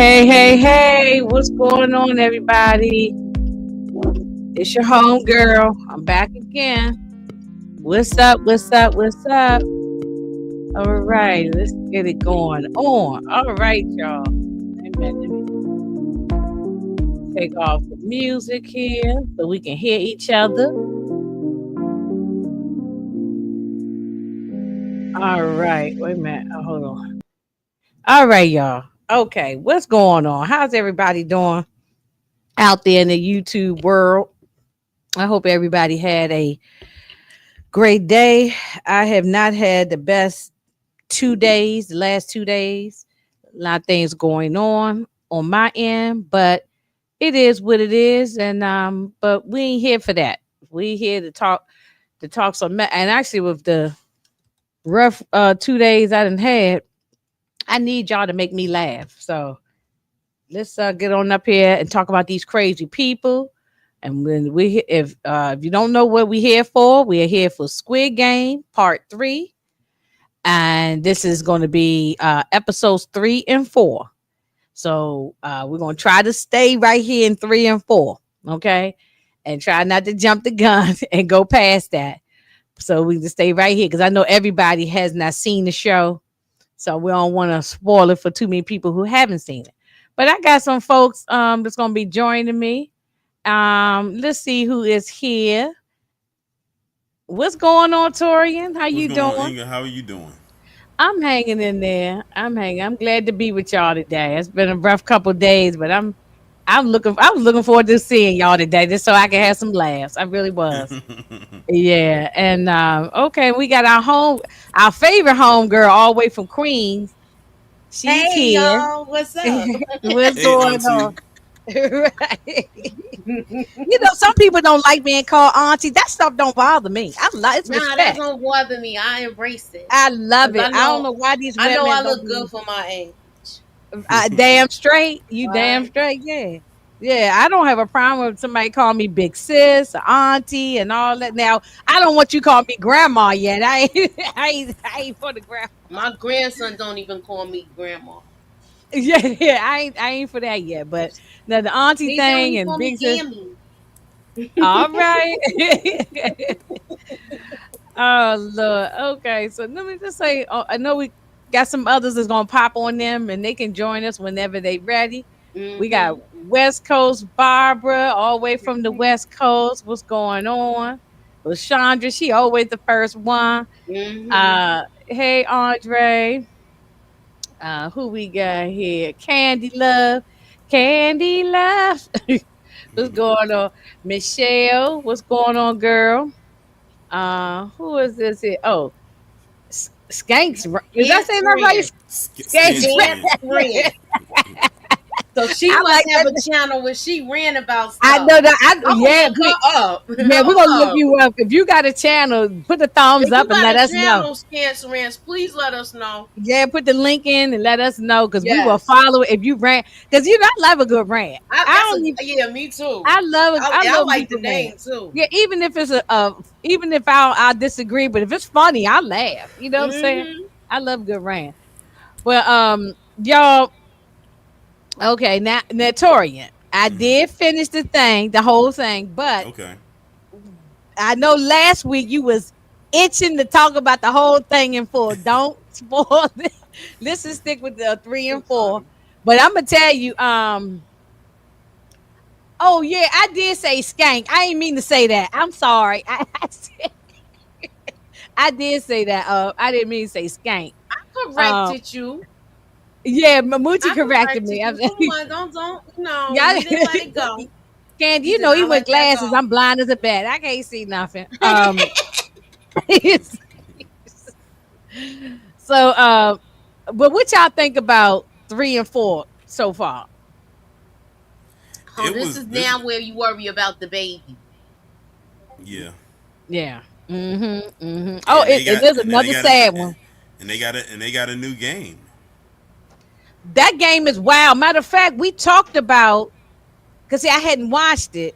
Hey, what's going on, everybody? It's your home girl. I'm back again. What's up? What's up? All right, let's get it going on. All right, y'all. Amen. Let me take off the music here so we can hear each other. All right, wait a minute. Oh, hold on. All right, y'all. Okay, what's going on? How's everybody doing out there in the YouTube world? I hope everybody had a great day. I have not had the best 2 days, the last 2 days. A lot of things going on my end, but it is what it is. And but we ain't here for that. We here to talk some and actually with the rough 2 days I done had, I need y'all to make me laugh. So let's get on up here and talk about these crazy people. And when if you don't know what we're here for, we are here for Squid Game Part 3. And this is going to be episodes 3 and 4. So we're going to try to stay right here in 3 and 4. Okay. And try not to jump the gun and go past that. So we can stay right here because I know everybody has not seen the show. So we don't want to spoil it for too many people who haven't seen it. But I got some folks that's going to be joining me. Let's see who is here. What's going on, Torian? How you doing? Inga, how are you doing? I'm hanging in there. I'm hanging. I'm glad to be with y'all today. It's been a rough couple of days, but I was looking forward to seeing y'all today just so I can have some laughs. I really was. Yeah. And okay, we got our favorite home girl all the way from Queens. She's Hey here. y'all, what's up? What's Hey, going Auntie. on? Right. Some people don't like being called auntie. That stuff don't bother me. I love it's Nah, that respect. don't bother me. I embrace it. I love 'Cause it. I don't know why these I know women I don't look be good for my age. damn straight. You damn Right. straight, yeah. Yeah, I don't have a problem with somebody call me big sis, auntie, and all that. Now, I don't want you to call me grandma yet. I ain't for the grandma. My grandson don't even call me grandma. Yeah, I ain't for that yet. But now the auntie He don't. thing He and call me big sis. Gammy. All right. Oh Lord. Okay, so let me just say, I know we got some others that's gonna pop on them, and they can join us whenever they ready. We got Mhm. West Coast Barbara, all the way from the West Coast. What's going on? Well, Chandra, she always the first one. Mhm. Hey Andre. Who we got here? Candy Love. What's going on? Michelle, what's going on, girl? Who is this here? Oh, Skanks. Is that Dance saying that right? friend. Skanks. Skanks Dance friend. friend. So she I must like have a that. channel where she ran about I stuff. know that. I'm gonna Yeah, look her up. yeah, we're gonna look Hold up. you up. If you got a channel, put the thumbs If you up and got let a us know. channel, Scance Rants, please let us know. Yeah, put the link in and let us know because we will Yes. follow it if you rant. Because I love a good rant. I That's don't. yeah, me too. I love it. I I love me like the some rant. name too. Yeah, even if it's even if I disagree, but if it's funny, I laugh. You know what I'm saying? Hmm. I love good rant. Well, y'all. Okay, now Torian, I did finish the whole thing, but Okay. I know last week you was itching to talk about the whole thing in full. Don't spoil it. Let's just stick with the 3 and 4. Sorry. But I'm gonna tell you, oh yeah, I did say skank. I ain't mean to say that. I'm sorry. I did say that. I didn't mean to say skank. Um, Corrected you. yeah, Mamuchi I corrected corrected me. you. Come on, don't. No, Yeah, we didn't let it go. Candy, We you did know he not with let that glasses. go. I'm blind as a bat. I can't see nothing. So, but what y'all think about 3 and 4 so far? Oh, It this was is this. now where you worry about the baby. Yeah. Yeah. Mm-hmm. Yeah, Oh, and they it got is and then they another got sad one. and they got a new game. That game is wild. Matter of fact, we talked about because I hadn't watched it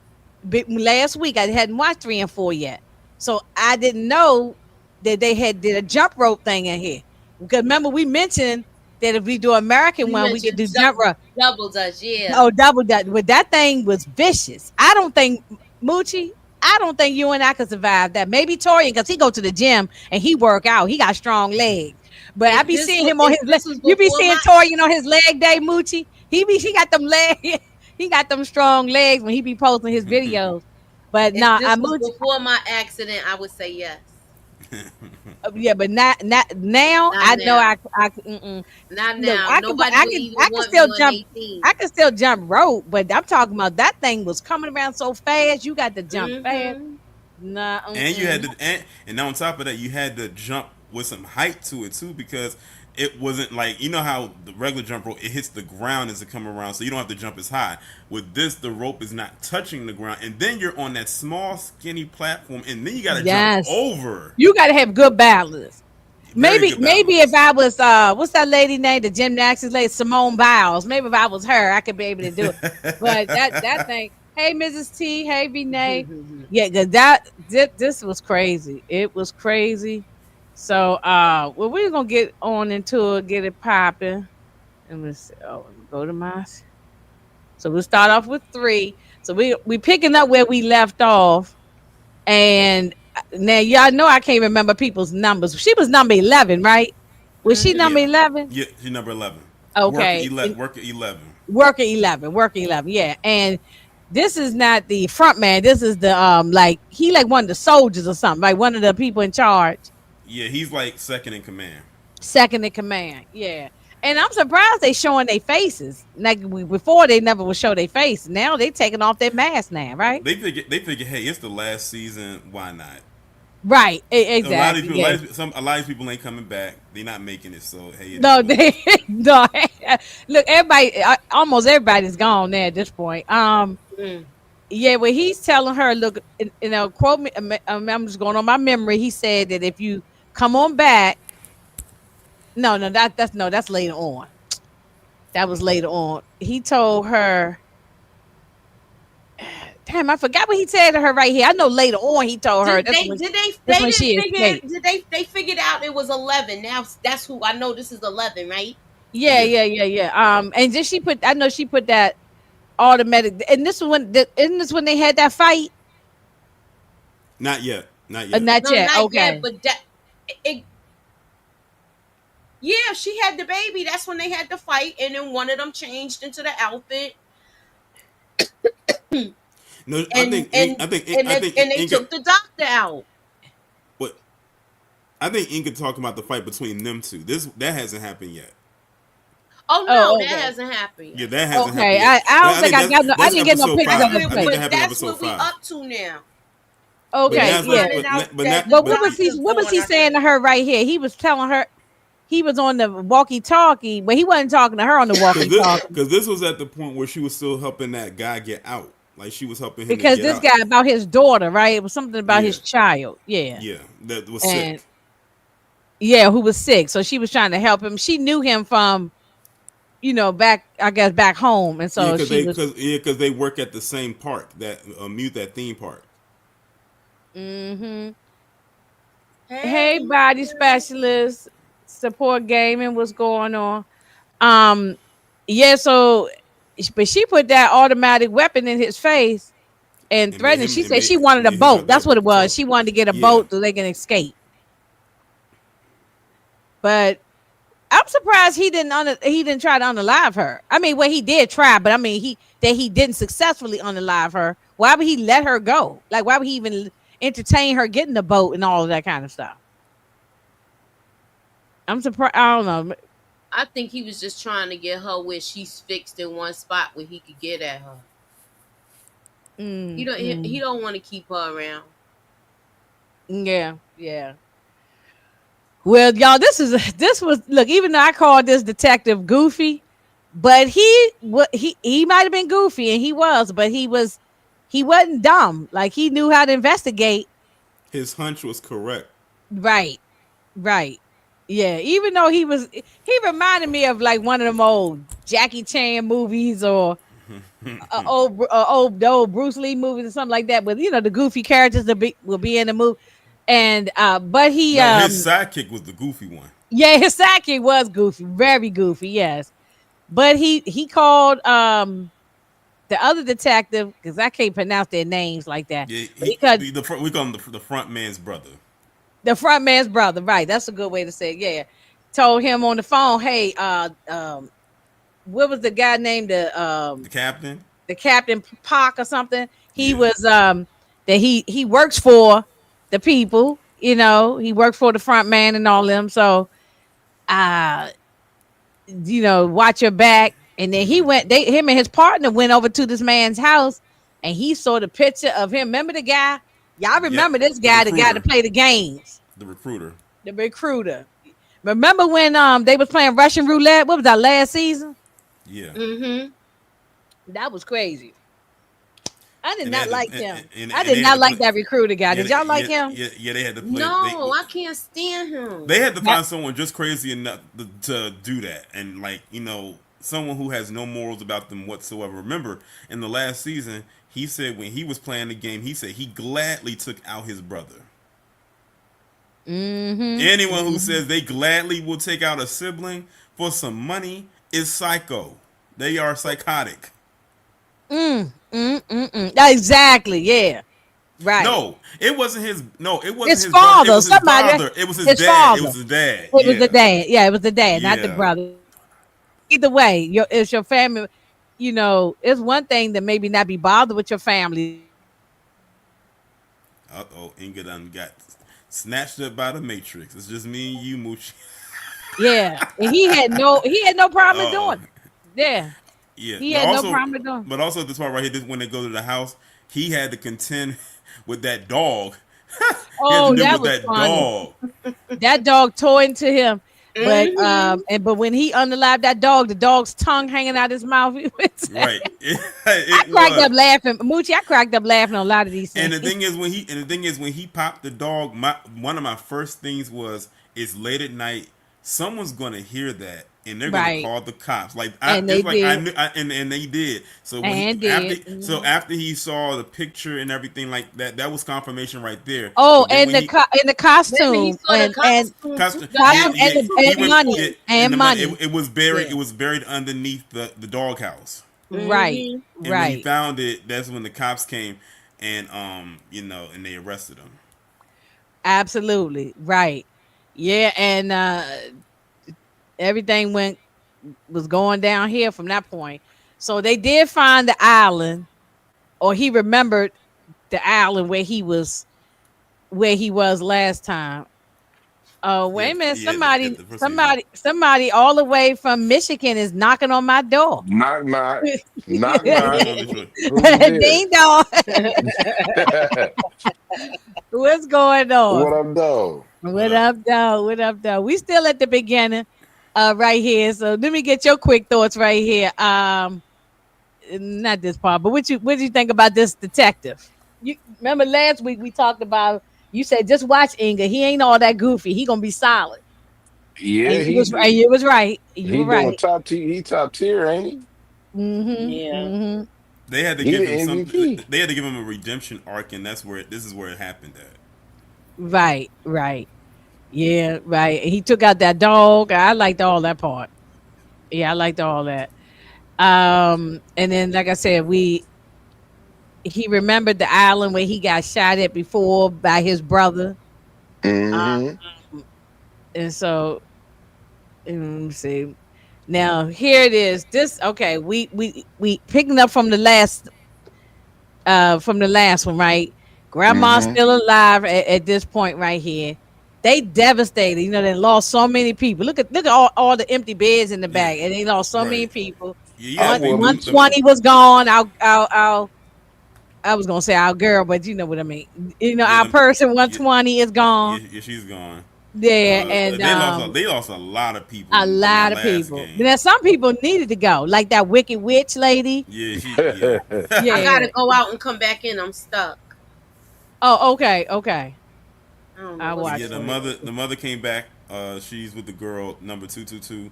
last week. I hadn't watched 3 and 4 yet, so I didn't know that they had did a jump rope thing in here. Because remember we mentioned that if we do American You one, we could mentioned do jump rope. double dutch, yeah. Oh, double dutch. But that thing was vicious. I don't think Moochie. I don't think you and I could survive that. Maybe Torian, because he go to the gym and he work out. He got strong legs. But I be seeing him on If his leg. this was You be before seeing my Torian on his leg day, Moochie. He got them legs. He got them strong legs when he be posting his videos. But if nah, I this was Moochie. before my accident, I would say yes. Yeah, but not now. Not I know now. Not look. now. Nobody would even I can want me still on jump. 18. I can still jump rope, but I'm talking about that thing was coming around so fast. You got to jump fast. Mm-hmm. Nah, And you had to, and on top of that, you had to jump with some height to it too, because it wasn't like, you know how the regular jump rope, it hits the ground as it come around, so you don't have to jump as high. With this, the rope is not touching the ground, and then you're on that small, skinny platform, and then you got to jump over. You got to have good balance. Very good Maybe balance. if I was what's that lady name, the gymnastics lady, Simone Biles. Maybe if I was her, I could be able to do it. But that thing. Hey, Mrs. T. Hey, Vinay. Yeah, cause this was crazy. It was crazy. So well, we're gonna get on into it, get it popping. And let's see. Oh, let me go to my. So we'll start off with 3. So we picking up where we left off, and now y'all know I can't remember people's numbers. She was number 11, right? Was she Yeah, number 11? yeah, you're number 11. Okay, Worker 11. worker 11, worker 11. Yeah, and this is not the front man. This is the like he like one of the soldiers or something, like one of the people in charge. Yeah, he's like second in command. Second in command. Yeah. And I'm surprised they showing their faces. Like before, they never would show their face. Now they taking off their mask now, right? They figure, hey, it's the last season. Why not? Right. A lot of Exactly. people, Yeah. a lot of people ain't coming back. They're not making it. So hey, it is No, what it they no. Look, everybody, almost everybody's gone there at this point. Mm. Yeah, well, he's telling her, look, you know, quote me. I'm just going on my memory. He said that if you come on back, no, that's later on. That was later on. He told her, damn, I forgot what he said to her right here. I know later on he told her that's when she escaped. They figured out it was 11. Now that's who I know. This is 11, right? Yeah, is. yeah. And then she put, I know she put that automatic. And this was isn't this when they had that fight? Not yet. Not yet. Not No, yet. not Okay. yet. But it, yeah, she had the baby. That's when they had the fight, and then one of them changed into the outfit, No, and they Inga. took the doctor out. What? I think Inga talking about the fight between them two. That hasn't happened yet. Oh no, okay. that hasn't happened Yeah, yet. that hasn't Okay. happened yet. I don't think I got no. I That's didn't get no episode pictures 5. of the I think fight. that happened That's episode what we 5. up to now. Okay. that's Yeah. Finding out but that not- But doctor's what was he doing saying to nothing. her right here? He was telling her he was on the walkie-talkie, but he wasn't talking to her on the walkie-talkie Because this was at the point where she was still helping that guy get out. Like she was helping him to because get this out. guy about his daughter, right? It was something about Yeah. his child. Yeah. Yeah, that was And sick. yeah, who was sick. So she was trying to help him. She knew him from, back, I guess, back home. And Yeah, so she was. because they work at the same park, that mute that theme park. Mm-hmm. Hey, Hey, body specialist, support gaming, what's going on? Um, yeah, so, but she put that automatic weapon in his face and And made threatened. him She and said she wanted a made him boat. drop That's that what it was. walkie-talkie. She wanted to get a Yeah. boat so they can escape. But I'm surprised he didn't try to unalive her. I mean, well, he did try, but I mean, he didn't successfully unalive her. Why would he let her go? Like, why would he even entertain her getting the boat and all of that kind of stuff? I'm surprised. I don't know. I think he was just trying to get her where she's fixed in one spot where he could get at her. He don't want to keep her around. Yeah. Well, y'all, this was look. Even though I called this detective goofy, but he might have been goofy, and he was, but he wasn't dumb. Like he knew how to investigate. His hunch was correct. Right. Yeah. Even though he reminded me of like one of them old Jackie Chan movies or the old Bruce Lee movies or something like that. But the goofy characters will be in the movie. And but he No, his sidekick was the goofy one. Yeah, his sidekick was goofy, very goofy, yes. But he called the other detective, because I can't pronounce their names like that. Yeah, But he called we call him the front man's brother, the front man's brother, right? That's a good way to say it. Yeah. Told him on the phone, hey, what was the guy named the captain. the Captain Park or something? He Yeah, was that he works for the people, he worked for the front man and all them. So uh watch your back. And then him and his partner went over to this man's house, and he saw the picture of him. Remember the guy? Y'all yep, remember this the guy, the guy that recruiter, played the games, the recruiter. the recruiter. Remember when they was playing Russian roulette? What was that, last season? Yeah, Mm-hmm. That was crazy. I did and they not had like to him. I and did they had not to like play. that recruiter guy. Yeah, Did y'all like him? they had to play. No, I can't stand They him. had to That, find someone just crazy enough to do that, and like someone who has no morals about them whatsoever. Remember, in the last season, he said when he was playing the game, he said he gladly took out his brother. Anyone who mm-hmm. says they gladly will take out a sibling for some money is psycho. They are psychotic. Exactly. Yeah. Right. No, it wasn't his. No, it wasn't His his brother. It father. was his Somebody. father. It was his His dad. It father. was his dad. It was the Yeah, dad. Yeah, it was the dad, not the yeah. brother. Either way, it's your family. It's one thing to maybe not be bothered with your family. Oh, Inga done got snatched up by the Matrix. It's just me and you, Moochie. Yeah, and he had no problem Oh, doing it. Yeah, yeah. he had no problem doing it. But also this part right here, this, when they go to the house, he had to contend with that dog. He had to Oh, deal that with was that funny. dog. That dog tore into him, but Mm-hmm. but when he unalived that dog, the dog's tongue hanging out his mouth. Right. I It cracked was. up laughing. Moochie, I cracked up laughing on a lot of these And things. the thing is when he popped the dog, one of my first things was it's late at night. Someone's gonna hear that and they're gonna Right, call the cops. Like and they it's like I did, knew, and they did. So when he and did. after he saw the picture and everything like that, that was confirmation right there. Oh, But then and when he in the Then he costume saw the and costume too, Custom, the yeah, costume yeah, outfit too. he and went, money yeah, and and the money. money. It was buried. Yeah, It was buried underneath the doghouse. right, Mm-hmm. And when he right. found it, that's when the cops came, and and they arrested him. Absolutely right. Yeah, and everything was going down here from that point. So they did find the island, or he remembered the island where he was last time. Oh, Yeah, wait a minute. yeah, Somebody, the first season. somebody all the way from Michigan is knocking on my door. Knock knock. Knock What's going knock. on, Detroit? Who's there? Ding dong. What's going on? What up, though? What What up? up, though? What up, though? We still at the beginning, right here. So let me get your quick thoughts right here. Not this part, but what do you think about this detective? You remember last week we talked about? You said just watch Inga. He ain't all that goofy. He gonna be solid. And Yeah, you was right. You was right. You he were doing right. top tier. He top tier, ain't he? Mm-hmm. Yeah. Mm-hmm. They had to He give the him some. MVP. They had to give him a redemption arc, and this is where it happened at. Right. Right. Yeah. Right. He took out that dog. I liked all that part. Yeah, I liked all that. And then like I said, he remembered the island where he got shot at before by his brother. Mm-hmm. Um, and so let me see. Now here it is. This okay. We picking up from the last one, right? Grandma's Mm-hmm. still alive at this point right here. They devastated. They lost so many people. Look at all the empty beds in the Yeah, back, and they lost so many right. people. Yeah, you I gotta One think would one have the too. twenty was gone. Our I was gonna say our girl, but you know what I mean. yeah, Our person yeah, 120 is gone. yeah, she's gone. Yeah, and They lost a lot of people a in that lot of last people. game. Now some people needed to go, like that wicked witch lady. Yeah, yeah. I Yeah. gotta go out and come back in. I'm stuck. Oh, okay, okay. I don't know I what's But yeah, watched going it. on. the mother came back. She's with the girl number 222.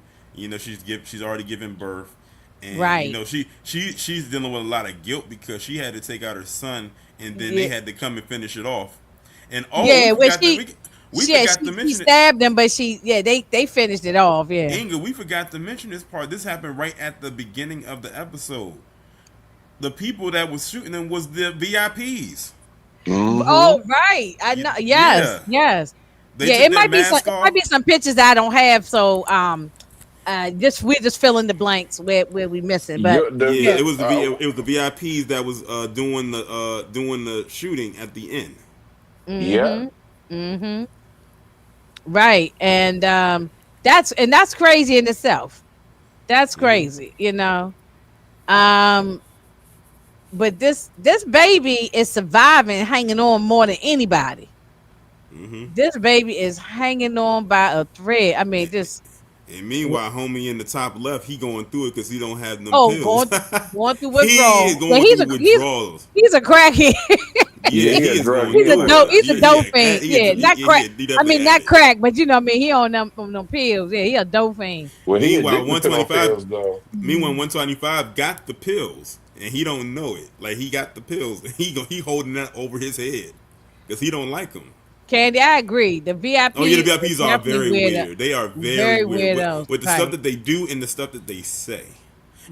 She's already given birth, and Right. she's dealing with a lot of guilt because she had to take out her son, and then they Yeah. had to come and finish it off. And oh, Yeah. When she We Yeah, forgot to she mention it. stabbed him, but they finished it off. Yeah. Inga, we forgot to mention this part. This happened right at the beginning of the episode. The people that was shooting them was the VIPs. Mm-hmm. Oh right, I know. Yes, Yeah, yes, they yeah. took It their might be some. mask It might off. be some pictures I don't have. So just we're just filling the blanks where we missing. But Yeah, Yeah, yeah. it was the VIPs that was doing the shooting at the end. yeah. Mm-hmm. Mm-hmm. Right, and that's crazy in itself. That's Hmm. crazy, you know. Um, but this baby is surviving, hanging on more than anybody. Hmm. This baby is hanging on by a thread. I mean, And, just and meanwhile, homie in the top left, he going through it because he don't have them oh, pills. going through He is withdrawal. Yeah, going through withdrawals. he's a crackhead. Yeah, Yeah, he he a is drug going He's a through dope. it. dealer. He's a dope fiend. Yeah, not crack. He I definitely mean, had not it. crack, but you know, what I mean, he on them pills. Yeah, he a dope fiend. Well, he Meanwhile, addicted to them 125, pills though. meanwhile 125 got the pills and he don't know it. Like he got the pills and he holding that over his head because he don't like them. Candy, I agree. The Oh yeah, the VIPs is VIPs are definitely very weird. weird. They are very Very weird weirdos. with the stuff Right. that they do and the stuff that they say.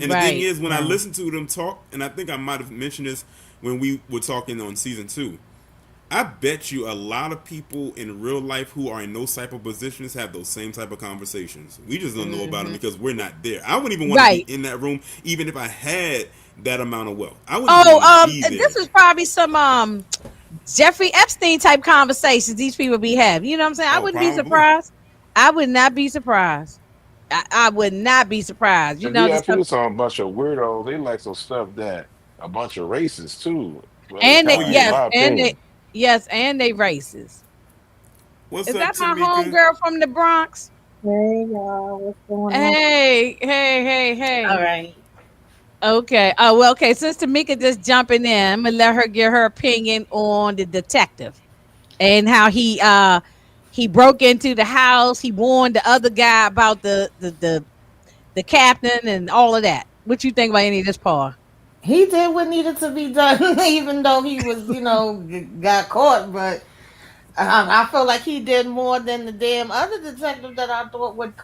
And the thing Right. is, when I Right. listen to them talk, and I think I might have mentioned this when we were talking on season 2, I bet you a lot of people in real life who are in those type of positions have those same type of conversations. We just don't know about them Hmm. because we're not there. I wouldn't even want to be Right. in that room, even if I had that amount of wealth. I wouldn't even Oh, want to be this there. is probably some Jeffrey Epstein type conversations these people be having. You know what I'm saying? I Oh, wouldn't be probably. surprised. I would not be surprised. I would not be surprised. You The know the VIP stuff, was some bunch of weirdos. They like some stuff that a bunch of races too. Well, and Oh they, kind in yeah. yes, my opinion. and they racist. What's Is up, that my Tamika? homegirl from the Bronx? Hey y'all, what's going on? Hey. All right. Okay. Oh well. Okay. Since Tamika just jumping in, I'm gonna let her give her opinion on the detective and how he broke into the house. He warned the other guy about the captain and all of that. What you think about any of this, Paul? He did what needed to be done, even though he was, got caught. But I feel like he did more than the damn other detective that I thought would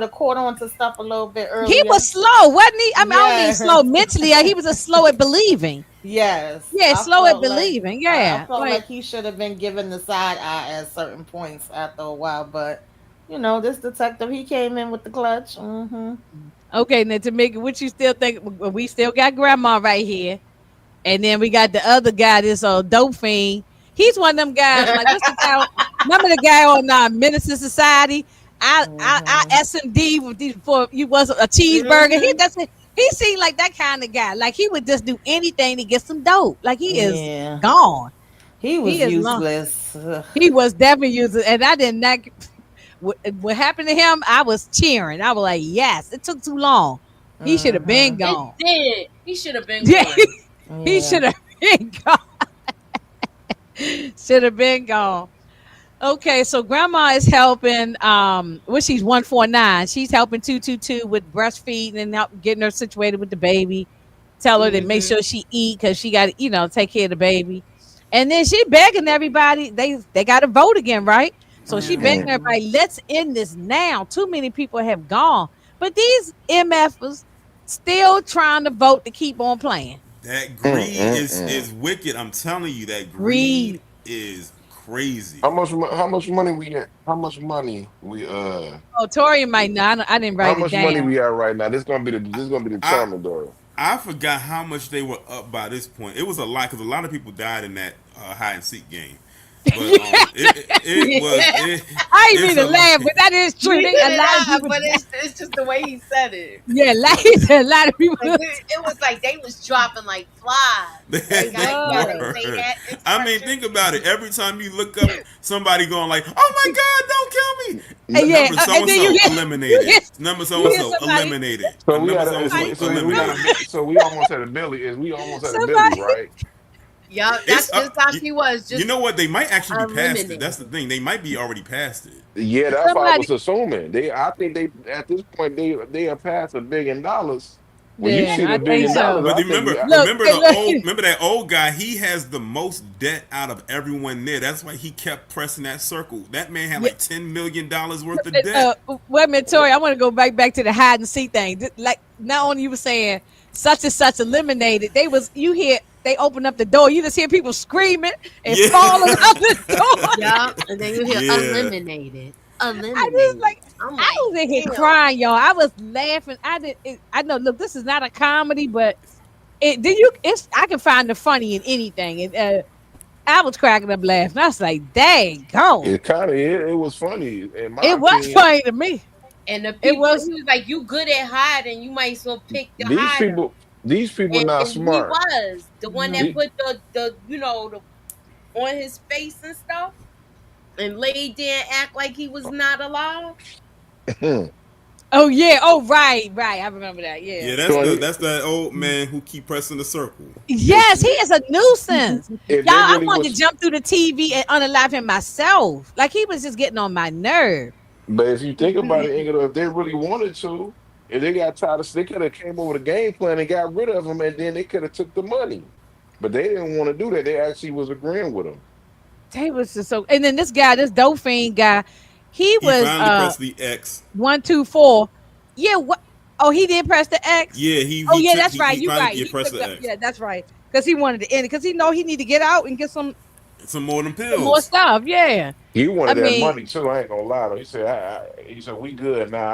have caught on to stuff a little bit He was earlier. slow, wasn't he? I mean, I don't mean slow Yes, mentally. He was a slow at believing. yes. Yeah, slow at believing. I Yeah, felt like like he should have been given the side eye at certain points after a while. But this detective, he came in with the clutch. Mm-hmm. okay. Now Tamika, what you still think? We still got grandma right here. And then we got the other guy, this dope fiend. He's one of them guys. Like, what's the guy? Remember the guy on Minister Society? I Mm-hmm. S&D for you was a cheeseburger. He Mm-hmm. doesn't. He seemed like that kind of guy. Like he would just do anything to get some dope. Like he is Yeah. gone. He He was is long. useless. Ugh. He was definitely using, and I did not. What happened to him? I was cheering. I was like, yes. It took too long. He should have been Mhm. It gone. did. He should have been Yeah, gone. he Yeah. should have been gone. Should have been gone. Okay, so grandma is helping well, she's 149. She's helping 222 with breastfeeding and help getting her situated with the baby. Tell her to make Hmm. sure she eat because she got to, take care of the baby. And then she begging everybody, they got to vote again, right? So she Hmm. begging Mhm. everybody, let's end this now. Too many people have gone. But these MFers still trying to vote to keep on playing. That greed is Mm-mm-mm. wicked. I'm telling you, that greed Greed. is crazy. How much money we at? How much money we Oh, Tori might not. I didn't how write it much money down. we at right now? This is gonna be I determined though. I forgot how much they were up by this point. It was a lot because a lot of people died in that hide and seek game. But it was I ain't it's mean to a lot. laugh, but that is true. We They, a did it lot of out, people, but it's just the way he said it. yeah, like a lot of people. Like it was like they was dropping like flies. They Like I gotta was. say Word. that I mean, expression. think about it. Every time you look up, somebody going like, "Oh my God, don't kill me!" Yeah, Number so and and then so you eliminated. hear, Number so you and hear so somebody, eliminated. So we Number got so and so eliminated. so we almost at a Billy. Is we almost at a Billy, somebody, right? Yup, It's that's just up. how she was. You Just know what? They might actually be past it. That's the eliminated. thing. They might be already past it. Yeah, that's what I somebody. was assuming. I think they at this point they are past $1 billion. When you Yeah, see I the think billion so. dollars, But I think remember, you. Look, remember the old, look, remember that old guy. He has the most debt out of everyone there. That's why he kept pressing that circle. That man had yeah, like $10 million worth of debt. wait a minute, Tori. I want to go back to the hide and seek thing. Like not only you were saying such and such eliminated, they was you hear they open up the door. You just hear people screaming and Yeah, falling out the door. Yeah, and then you hear yeah. eliminated, I just eliminated. like I'm I like, was in here damn. crying, y'all. I was laughing. I did. I know. Look, this is not a comedy, but it. Did you? It's. I can find the funny in anything. I was cracking up laughing. I was like, "Dang, go!" It kind of it was funny in my It was opinion. funny to me. And the It people, was. he was like, "You good at hiding? You might as well pick the These hider." people, these people not And he smart. was the one that Mhm. The- put the on his face and stuff, and laid there and act like he was not alive. Oh yeah. Oh right, right. I remember that. Yeah. Yeah, that's so the that's that old man who keep pressing the circle. if Yes, he is a nuisance. if Y'all, they I really wanted to was, jump through the TV and unalive him myself. Like he was just getting on my nerve. but if you think about it, Ingrid, if they really wanted to, if they got tired of, they could have came over the game plan and got rid of him, and then they could have took the money. But they didn't want to do that. They actually was agreeing with him. They was just so. And then this guy, this Dauphine guy, he He was finally pressed the X. 124. Yeah. What? Oh, he did press the X. Yeah, Oh he yeah, took that's right. he You finally right. He pressed took the up. X. Yeah, that's right. Because he wanted to end it. Because he know he need to get out and get Some more than some more pills. stuff. Yeah. He I wanted that mean, money too. I ain't gonna lie though. He said, he said, we good now.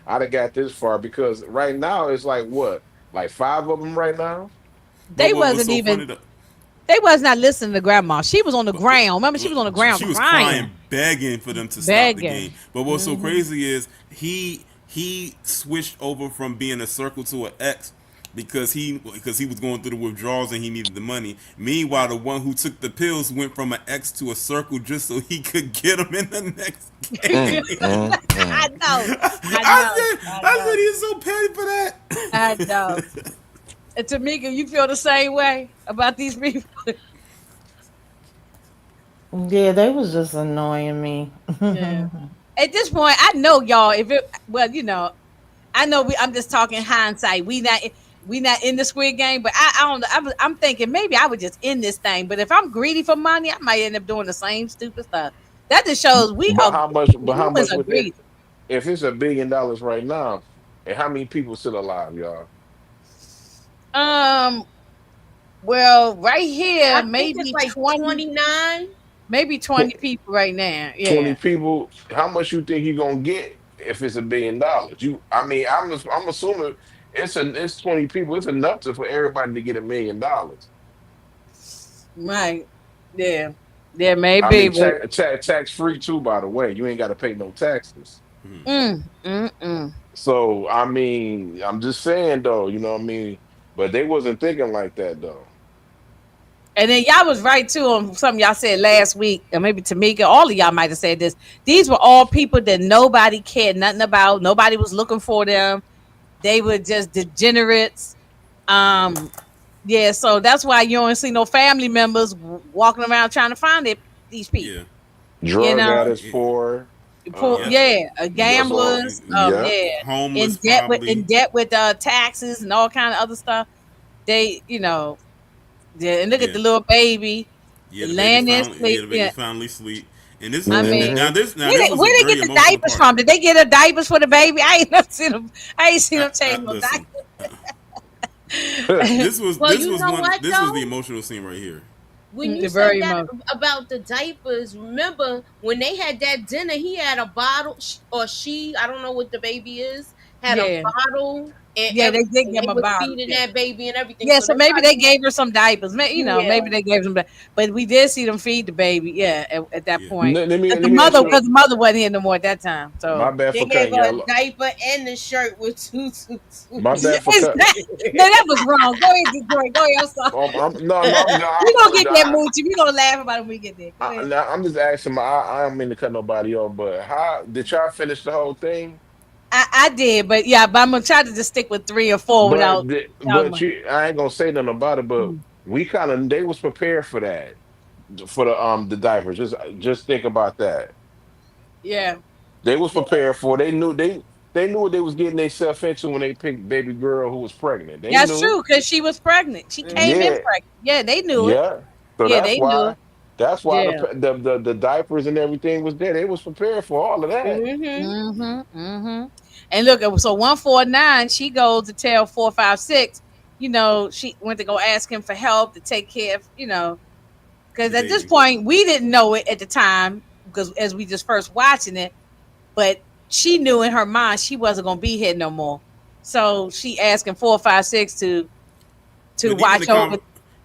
I'd have got this far because right now it's like what, like five of them right now. But they what was wasn't so even. funny though? They was not listening to grandma. She was on the But ground. Remember, she was on the ground she was crying, crying, begging for them to stop the begging. game. But what's so Hmm. crazy is he switched over from being a circle to an X because he was going through the withdrawals and he needed the money. Meanwhile, the one who took the pills went from an X to a circle just so he could get them in the next game. I know. I know. I I said know. he's so petty for that. I know. And Tamika, you feel the same way about these people? Yeah, they was just annoying me. Yeah. At this point, I know y'all. If it, well, I know I'm just talking hindsight. We not in the Squid Game, but I don't know. I'm thinking maybe I would just end this thing. But if I'm greedy for money, I might end up doing the same stupid stuff. That just shows we But are how much? But how humans much are would greedy. if it's $1 billion right now? And how many people still alive, y'all? Um. Well, right I here, think it's maybe like 20, 29. maybe 20 people right now. 20 Yeah. people. How much you think you gonna get if it's $1 billion? I mean, I'm assuming it's 20 people. It's enough for everybody to get $1 million. Right. Yeah. There may I be, mean, but tax free too. By the way, you ain't got to pay no taxes. mm. So I mean, I'm just saying though. You know what I mean? But they wasn't thinking like that though. And then y'all was right too on something y'all said last week, or maybe Tamika. All of y'all might have said this. These were all people that nobody cared nothing about. Nobody was looking for them. They were just degenerates. Um, yeah. So that's why you don't see no family members walking around trying to find these people. Yeah, You Drug know, addicts, yeah, poor. yeah. Yeah, That's all. gamblers. Yeah. Yeah, Homeless in probably. debt with taxes and all kind of other stuff. They, yeah, and look at Yeah, the little baby, yeah. The baby laying there finally, yeah, sleep. the baby Yeah, finally sleep. And this, I and mean, now Hmm. this was a where they get very the emotional diapers part. from? Did they get her diapers for the baby? I ain't never seen them. I ain't seen them change no Listen, diapers. Well, you know what this was the though? emotional scene right here. When you They're said very that much. about the diapers, remember when they had that dinner, he had a bottle, or she, I don't know what the baby is, had a Yeah, bottle and yeah, they did everything. give They them a was bottle. feeding Yeah. that baby and everything. Yeah, So so they maybe they probably, gave her some diapers. Maybe yeah, they gave some, but we did see them feed the baby. Yeah, at that Yeah, point, Let me ask because you. the mother wasn't here no more at that time. My So bad they for gave cutting her a y'all. diaper and the shirt with My two. bad for it's cut. not, no, that was wrong. Go ahead, Detroit. Go ahead. I'm sorry. No, I We gonna get there, apologize. Moochie. We gonna laugh about it when we get there. Go ahead. Now, I'm just asking. I don't mean to cut nobody off, but how did y'all finish the whole thing? I did, but yeah, but I'm gonna try to just stick with 3 or 4 But without. I ain't gonna say nothing about it. But we kind of they was prepared for that for the diapers. Just think about that. Yeah, They was yeah. prepared for. They knew they. They knew what they was getting themselves into when they picked baby girl who was pregnant. They That's knew. true because she was pregnant. She came in Yeah, Mhm. pregnant. Yeah, they knew it. yeah. So Yeah, that's they knew why. it. That's why Yeah. the diapers and everything was there. They was prepared for all of that. Mhm. And look, so 149, she goes to tell 456, she went to go ask him for help to take care of, because The at this baby. point we didn't know it at the time because as we just first watching it, but she knew in her mind she wasn't gonna be here no more. So she asking 456 to But even the watch over.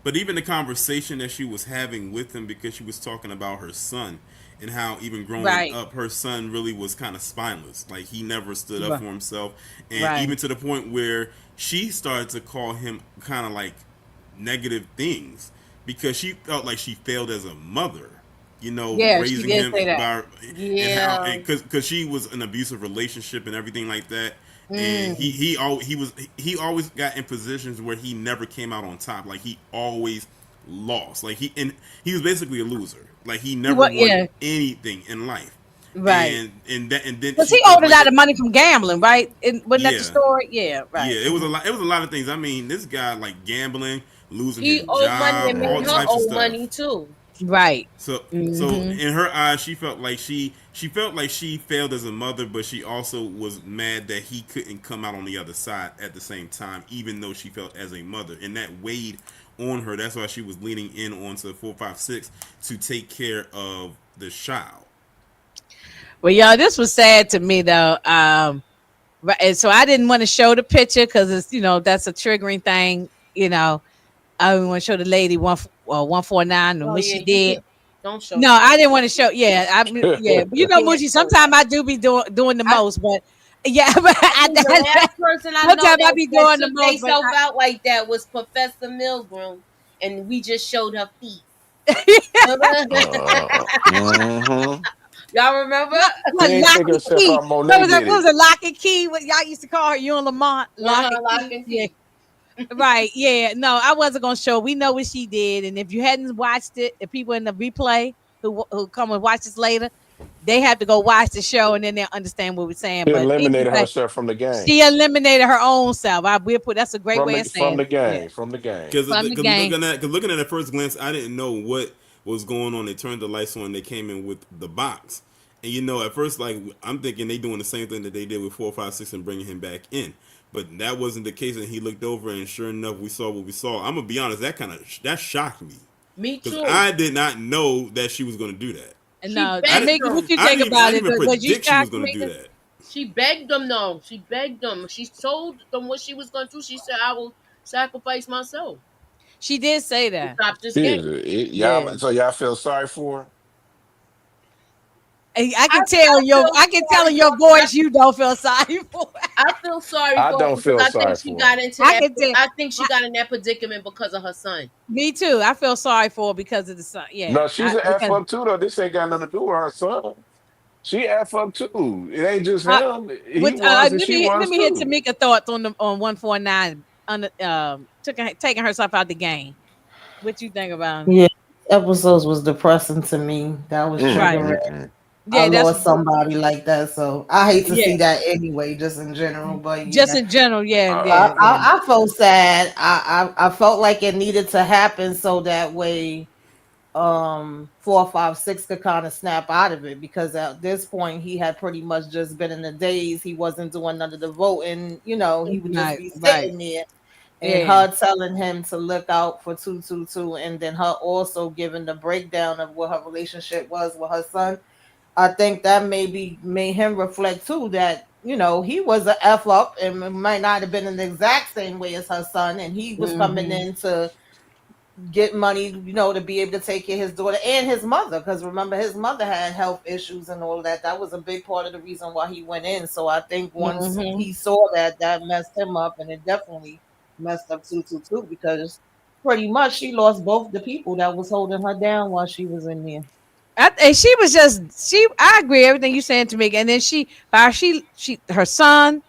but even the conversation that she was having with him, because she was talking about her son and how even growing Right, up her son really was kind of spineless, like he never stood up right, for himself, and right. even to the point where she started to call him kind of like negative things because she felt like she failed as a mother, Yeah, she raising did him say that. by, and how, Yeah. because she was an abusive relationship and everything like that, and Mm, he always got in positions where he never came out on top. Like he always lost. Like he was basically a loser. Like he never what? won Yeah, anything in life. right. And then Because she he felt owed a like lot of it. money from gambling, right? And wasn't that the Yeah, story? Yeah, right. yeah. It was a lot of things. I mean, this guy like gambling, losing his He owed money job, and all made her types of owe stuff. money too. Right. So Mm-hmm. in her eyes, she felt like she felt like she failed as a mother, but she also was mad that he couldn't come out on the other side at the same time, even though she felt as a mother, and that weighed on her. That's why she was leaning in onto 456 to take care of the child. Well, y'all, this was sad to me though. Right, and so I didn't want to show the picture because it's that's a triggering thing. I didn't want to show the lady 149 and Oh what yeah, she you did. can. Don't show No, that. I didn't want to show. Yeah, yeah. You can't Moochie. show that. Sometimes I do be doing the I, most, but yeah, but I think the last person I know sometimes I that be that doing the took most. But themselves out like that was Professor Milgram, and we just showed her feet. hmm Y'all remember? She Look, ain't lock take and herself key. out. Monet did What was it. it? Lock and key. What y'all used to call her? You and Lamont. Lock and Lock key. and Yeah. key. Right. Yeah. No, I wasn't gonna show. We know what she did, and if you hadn't watched it, the people in the replay who come and watch this later, they have to go watch the show, and then they'll understand what we're saying. She But eliminated anyway, herself from the she game. eliminated her own self. I will put that's a great way of From saying the it. Yeah, game. From the game. Because from the game. looking at it first glance, I didn't know what was going on. They turned the lights on. They came in with the box, and at first, like I'm thinking they doing the same thing that they did with 456 and bringing him back in. But that wasn't the case, and he looked over, and sure enough, we saw what we saw. I'm gonna be honest, that shocked me Me because too. I did not know that she was gonna do that. And She no, I begged didn't. Tamika, what them. you think I about didn't it? even Was you predict she was shocked, gonna do Tamika? that. She begged them though. She begged them. She told them what she was going to do. She said, "I will sacrifice myself She did say to that. stop this game." Jesus. Yeah. Y'all, so y'all feel sorry for her? And I I, can tell I feel I can tell sorry in for your her 'cause voice you don't feel sorry for her. I feel sorry I for her don't because feel I think sorry she for got her. into I that. can tell. I think she I, got in that predicament because of her son. me too. I feel sorry for her because of the son. Yeah, No, she's an F because up too, though. This ain't got nothing to do with her son. She F up too. It ain't just uh, him. He was and she let was me hear too. Tamika thoughts on 149 on the taking herself out the game. What you think about it? Yeah, episodes was depressing to me. That was Mm, Right. triggering. mm, mm. I Yeah, that's lost somebody like that, so I hate to yeah. see that anyway, just in general. But Just yeah, in general, yeah, Uh, yeah. I felt sad. I felt like it needed to happen so that way 456 could kind of snap out of it because at this point he had pretty much just been in the days he wasn't doing none of the voting, he would just Right, be right. sitting there and Yeah. her telling him to look out for 222 and then her also giving the breakdown of what her relationship was with her son. I think that maybe made him reflect too that he was a f up and it might not have been in the exact same way as her son, and he was coming Hmm. in to get money, to be able to take care of his daughter and his mother. Because remember, his mother had health issues and all of that. That was a big part of the reason why he went in. So I think once Hmm. he saw that, that messed him up, and it definitely messed up 222 because pretty much she lost both the people that was holding her down while she was in there. And she was just she. I agree everything you saying to me. And then her son,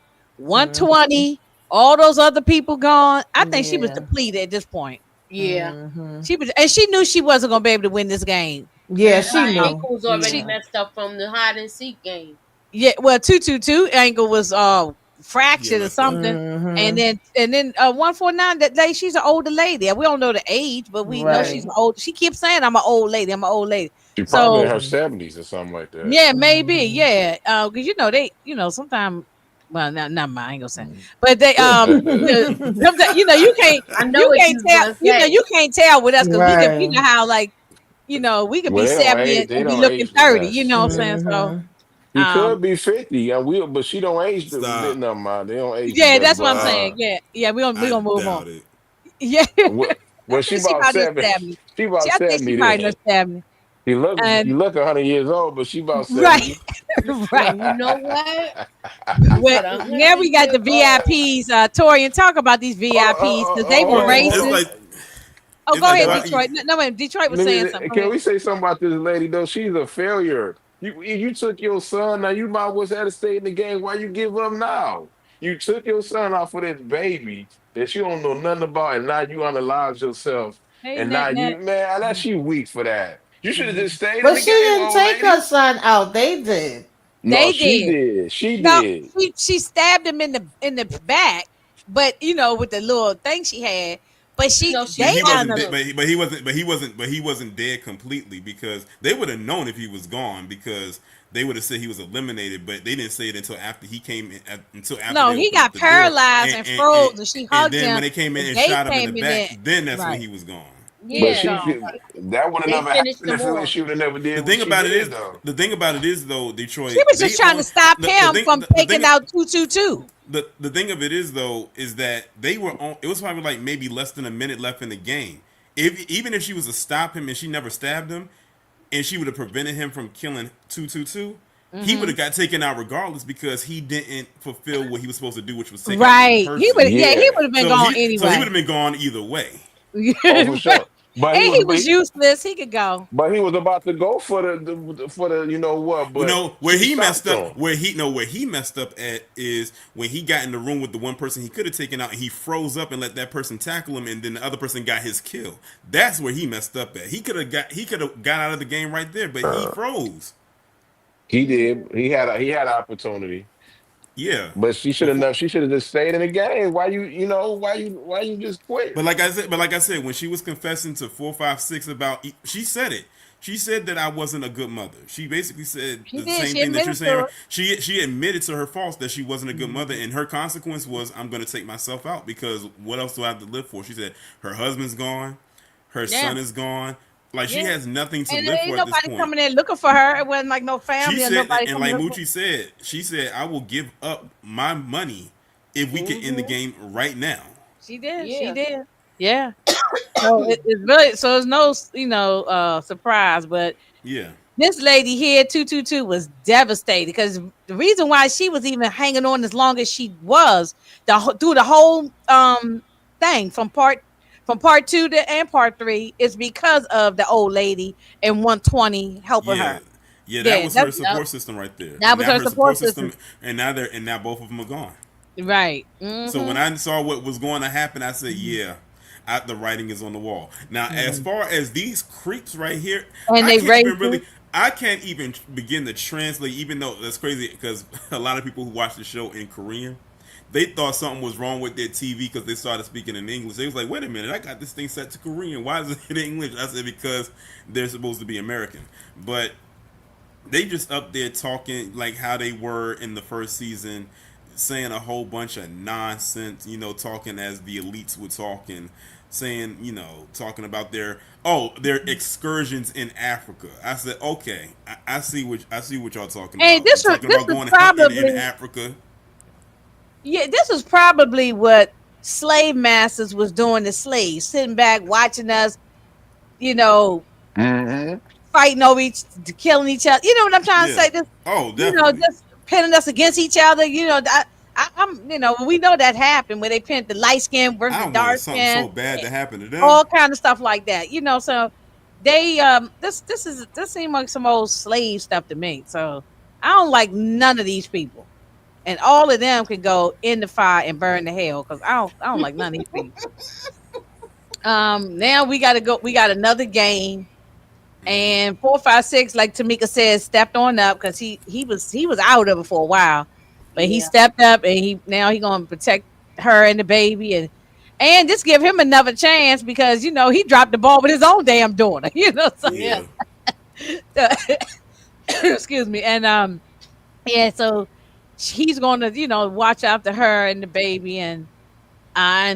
Mm, 120, all those other people gone. I think she was yeah. depleted at this point. Yeah, Hmm. She was, and she knew she wasn't gonna be able to win this game. Yeah, and she her Um, knew. ankle was already she Yeah. messed up from the hide and seek game. Yeah, well, 222 angle was Yeah, fractured or messed up. something, and Mm-hmm. then 149, that lady, she's an older lady. We don't know the age, but we know she's Right. an old. She keeps saying, "I'm an old lady. I'm an old lady." She probably in So her Mm-hmm. 70s or something like that. yeah, maybe, Mm-hmm. yeah, because they, sometimes, well, not mine, I ain't gonna say, Mhm. but they, sometimes, I know what you was tell, gonna say. you can't tell with us because we could, Right. how like, we could Well, be they don't 70 age. and, They be don't looking age the 30. You know what best. I'm saying? So, Mm-hmm. She um, could be 50. But she don't age the. Stop. Never mind. They don't age the yeah, best. that's what But I'm saying. Yeah, yeah, we I gonna move on. doubt it. Yeah, well, I well, she think she about about no 70. 70. She about I think she 70 probably no then. 70. You And look 100 years old, but she about right, 70. right. And you know what? You Well, said a now hundred we got year the old. VIPs. Torian, talk about these VIPs because they were Hold It's racist. like on. Oh, it's go like ahead, why Now, Detroit. No, wait, Detroit was let saying something. me, Go can ahead. we say something about this lady though? She's a failure. You took your son. Now you might well have to stay in the game. Why you give up now? You took your son off for this baby that you don't know nothing about, and now you unalive yourself. Hey, And now Nat, Nat. you, man, that's you weak for that. You should have just stayed in But the she game, didn't old take her lady. son out. They did. No, They she did. did. She No, did. she stabbed him in the back, but with the little thing she had. But No, but she they he kind wasn't stabbed of, dead. him. But he wasn't dead completely because they would have known if he was gone because they would have said he was eliminated. But they didn't say it until after he came in, until after no, they he opened up got the door, paralyzed and froze, and she and hugged then him, when they came in and and they shot him in the came in back, there. then that's when Right. he was gone. But He Yeah, gone. she could. That would have they never finished happened him if off. she would have never The did what thing she about it did, is, though. though, She Detroit, was just they trying to on stop him from the taking thing out 222. the thing of it is though is that they were on. It was probably like maybe less than a minute left in the game. If even if she was to stop him and she never stabbed him, and she would have prevented him from killing 222, he would Hmm. have got taken out regardless because he didn't fulfill what he was supposed to do, which was take out one Right. He person. would. Yeah, he Yeah. would have been gone So he would anyway. have been gone either way. Oh, for Right. sure. But he And was, he but was useless. He could go. But he was about to go for the you know what, Well, but no, where she he messed stopped up, him. where he messed up at is when he got in the room with the one person he could have taken out, and he froze up and let that person tackle him, and then the other person got his kill. That's where he messed up at. He could have got out of the game right there, but he Uh, froze. he did. He had opportunity. Yeah, But she should have before. known she should have just stayed in the game. Why you just quit? But like I said, when she was confessing to 456 about, she said it. She said that I wasn't a good mother. She basically said She the did. same She thing that you're admitted saying. to Right? it. She admitted to her faults that she wasn't a good mother, Mhm. and her consequence was I'm going to take myself out because what else do I have to live for? She said her husband's gone, her Yeah. son is gone. Like she Yeah. has nothing to And there live ain't for at this nobody point. coming in looking for her. It wasn't like no She family or said, nobody and coming like looking for Moochie said, she said I will give up my money if we could end the Hmm. game right now. She did. She Yeah. did. Yeah. So it's really, so it's no surprise, but Yeah, this lady here, 222, was devastated because the reason why she was even hanging on as long as she was through the whole thing from part two to and part three is because of the old lady and 120 helping yeah, her. yeah. That Yeah, was her Yep. support system right there, that and was now her her support support system, system. and now both of them are gone. Right. So when Hmm. I saw what was going to happen, I said, "Yeah, the writing is on the wall." Now, as far as these creeps right here, And I they can't even racist. really, I can't even begin to translate. Even though that's crazy, because a lot of people who watch the show in Korean, they thought something was wrong with their TV because they started speaking in English. They was like, "Wait a minute, I got this thing set to Korean. Why is it in English?" I said, "Because they're supposed to be American." But they just up there talking like how they were in the first season, saying a whole bunch of nonsense, talking as the elites were talking, saying, talking about their excursions in Africa. I said, okay, I see what y'all talking And about. You talking this about was going hunting in probably, Africa. yeah, this was probably what slave masters was doing to slaves, sitting back watching us, you know, Hmm. fighting over killing each other. You know what I'm trying to Yeah. say? Just, Oh, definitely. just pitting us against each other. I'm, we know that happened where they pinned the light skin versus the I wanted dark something skin, so bad to happen to them. all kind of stuff like that. So they, this seemed like some old slave stuff to me. So I don't like none of these people, and all of them could go in the fire and burn the hell because I don't like none of these people. Now we got to go. We got another game. And 4, 5, 6, like Tamika said, stepped on up because he was out of it for a while, but he Yeah. stepped up and he gonna protect her and the baby and just give him another chance because he dropped the ball with his own damn daughter. So, Yeah. Yeah. excuse me, and yeah, so he's gonna watch after her and the baby and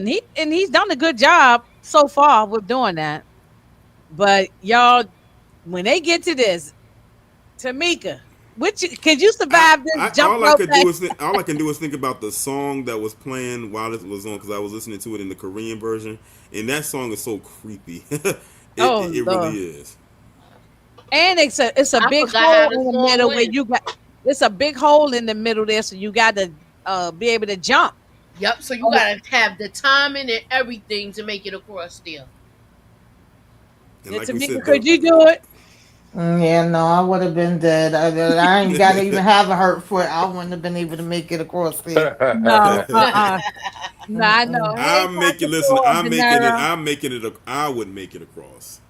he's done a good job so far with doing that. But y'all, when they get to this, Tamika, could you survive this jump All I rope could thing? do is all I can do is think about the song that was playing while it was on because I was listening to it in the Korean version, and that song is so creepy. Oh It really Lord. is. And it's a I big forgot how hole the in the song middle where went. it's a big hole in the middle there, so you got to be able to jump. Yep. So you Oh, gotta have the timing and everything to make it across there. And yeah, like we Tamika, said, could you do it? Yeah, no, I would have been dead. I ain't got to even have a hurt foot. I wouldn't have been able to make it across there. No, no, I know. Mm-mm. Hey, I'm making. Pastor Listen, Paul, I'm making it. Danero. I'm making it. I would make it across.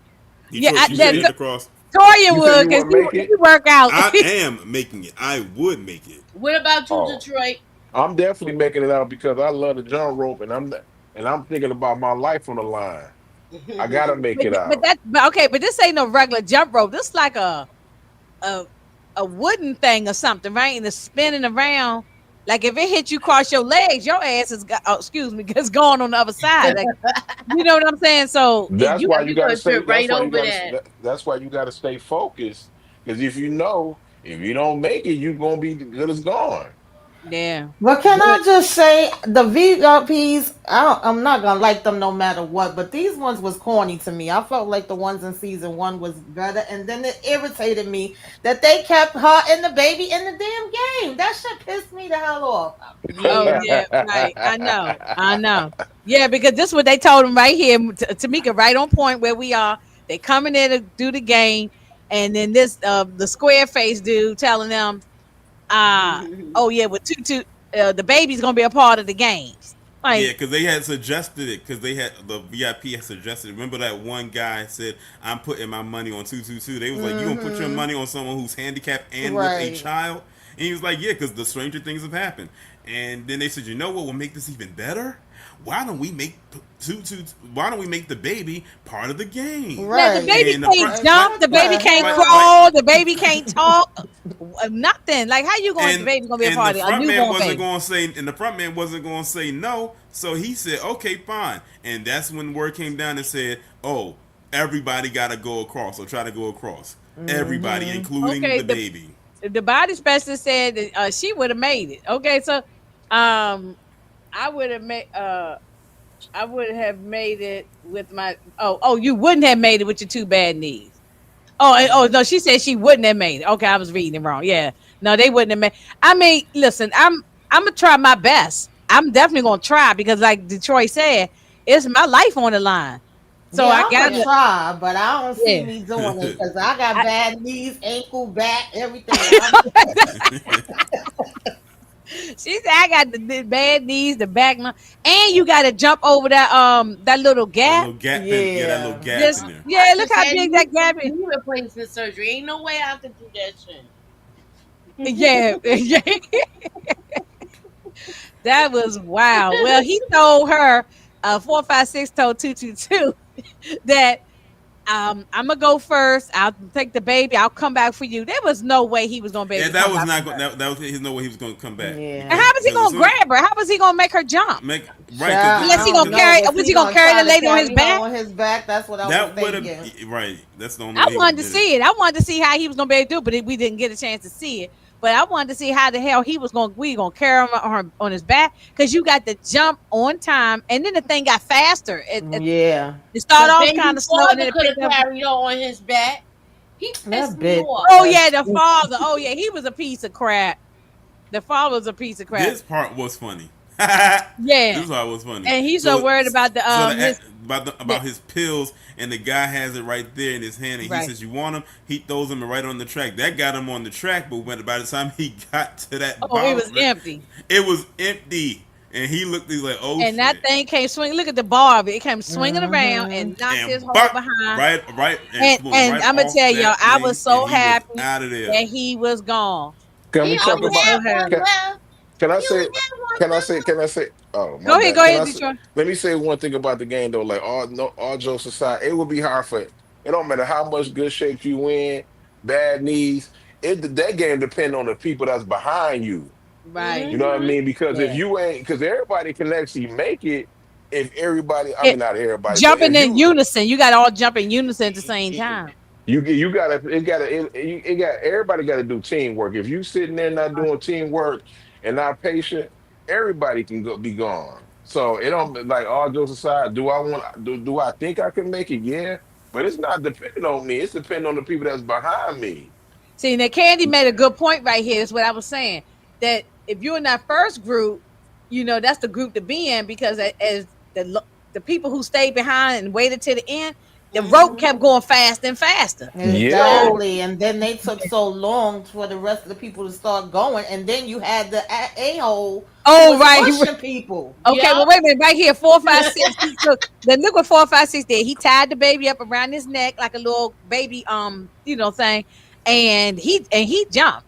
Yeah, Detroit, you making it across? Toya You said would you because want to he make it? he work out. I am making it. I would make it. What about you, Oh, Detroit? I'm definitely making it out because I love the jump rope, and I'm thinking about my life on the line. I gotta make But it but out. that but okay, but this ain't no regular jump rope. This like a a wooden thing or something, right? And it's spinning around. Like if it hit you across your legs, your ass is excuse me, is going on the other side. Like you know what I'm saying? So That's you why Yeah, you you gotta gonna stay. trip That's right why you over gotta. that. That's why you gotta stay focused. Because if you don't make it, you're gonna be good as gone. yeah. But can But I just say the VIPs? I'm not gonna like them no matter what. But these ones was corny to me. I felt like the ones in season one was better, and then it irritated me that they kept her and the baby in the damn game. That shit pissed me the hell off. oh Yeah. yeah, right. I know. I know. Yeah, because this is what they told him right here, Tamika, right on point where we are. They coming in to do the game, and then this the square face dude telling them, oh yeah, with two the baby's gonna be a part of the games. Yeah, Like, because they had suggested it. Because they had the VIP had suggested. It. Remember that one guy said, "I'm putting my money on 222." They was like, "You gonna put your Mm-hmm. money on someone who's handicapped and with a Right. child?" And he was like, "Yeah, because the stranger things have happened." And then they said, "You know what will make this even better? Why don't we make Why don't we make the baby part of the game?" now the Right. baby And the can't front, Like like, jump, what the like, baby the can't like, hell? like, crawl, the baby can't talk, nothing. Like, how you going? The and baby gonna be a and the part of a front man newborn wasn't baby? going to say, and the front man wasn't going to say no. So he said, "Okay, fine." And that's when word came down and said, "Oh, everybody got to go across, or try to go across. Everybody, Mm-hmm. including Okay, the baby." the body specialist said that she would have made it. Okay, so um, I would have made I would have made it with my you wouldn't have made it with your two bad knees. Oh no, she said she wouldn't have made it. Okay, I was reading it wrong. Yeah, no, they wouldn't have made. I mean, listen, I'm gonna try my best. I'm definitely gonna try because, like Detroit said, it's my life on the line. So I Yeah, I'm gonna gotta, Yeah. try, but I don't see yeah. me doing it because I got I, bad knees, ankle, back, everything. I'm she said I got the bad knees, the back, and you got to jump over that little That gap. little gap in, yeah, that little yeah. gap Just in there. yeah, I look just how had big that gap is. knee replacement surgery. Ain't no way I could do that shit. Yeah, yeah. That was wow. Well, he told her, 4, 5, 6 told 222 that I'm gonna go first. I'll take the baby. I'll come back for you. There was no way he was gonna be able Yeah, to that come was back not for going. her. That was his no way he was going to come back And Yeah. how was he because as gonna soon grab her? How was he gonna make her jump? make right Child, because Unless I he gonna don't know. carry, Was was he he gonna gonna carry try the to lady on his carry her back? on his back? That's what I was that would have thinking. right. That's the only I way he would wanted have to did it. see it. I wanted to see how he was gonna be able to do it, but we didn't get a chance to see it. But I wanted to see how the hell he was going. We gonna carry him on his back because you got to jump on time, and then the thing got faster. Yeah. It started The off kind baby of slow, and then father it could have picked up. carried her on his back. He pissed That me bitch. off. Oh yeah, the father. Oh yeah, he was a piece of crap. The father was a piece of crap. This part was funny. Yeah, This part was funny. and he's so worried about the his About the, his pills, and the guy has it right there in his hand, and he right. says, "You want him?" He throws him right on the track. That got him on the track, but by the time he got to that Oh, it bottle, was empty. it was empty. and he looked. He's like, "Oh And that shit!" thing came swinging. Look at the bar of it. It came swinging around Mm-hmm. and knocked his And whole bop, behind. right, and flew And right I'm gonna off tell y'all, that I was thing, and so he was happy out of there. that he was gone. Can He we I talk only was about? so had one happy. Can, left. can I He only say? had one Can I left. say? Can I say? Oh my Go bad. Can ahead, I say? Detroit. Let me say one thing about the game though. Like all no, all jokes aside, it would be hard for. It don't matter how much good shape you in, bad knees. That game depend on the people that's behind you. Right. You know what I Mm-hmm. mean? Because if Yeah. you ain't, because everybody can actually make it. If everybody, I It mean not everybody, but jumping if in you unison. You got to all jump in unison at the same time. you gotta it got everybody got to do teamwork. If you sitting there not doing teamwork and not patient, everybody can go be gone. So it don't like all jokes aside. Do I think I can make it? Yeah, but it's not depending on me. It's depending on the people that's behind me. See, now Candy made a good point right here. That's what I was saying. That if you're in that first group, that's the group to be in because as the people who stayed behind and waited to the end, the rope Mm-hmm. kept going faster and faster. Yeah, So, Exactly. And then they took so long for the rest of the people to start going. And then you had the a-hole who oh was right, pushing people. okay. Well, Yep. wait a minute. Right here, 4, 5, 6. Then look what 4, 5, 6 did. He tied the baby up around his neck like a little baby, thing, and he jumped.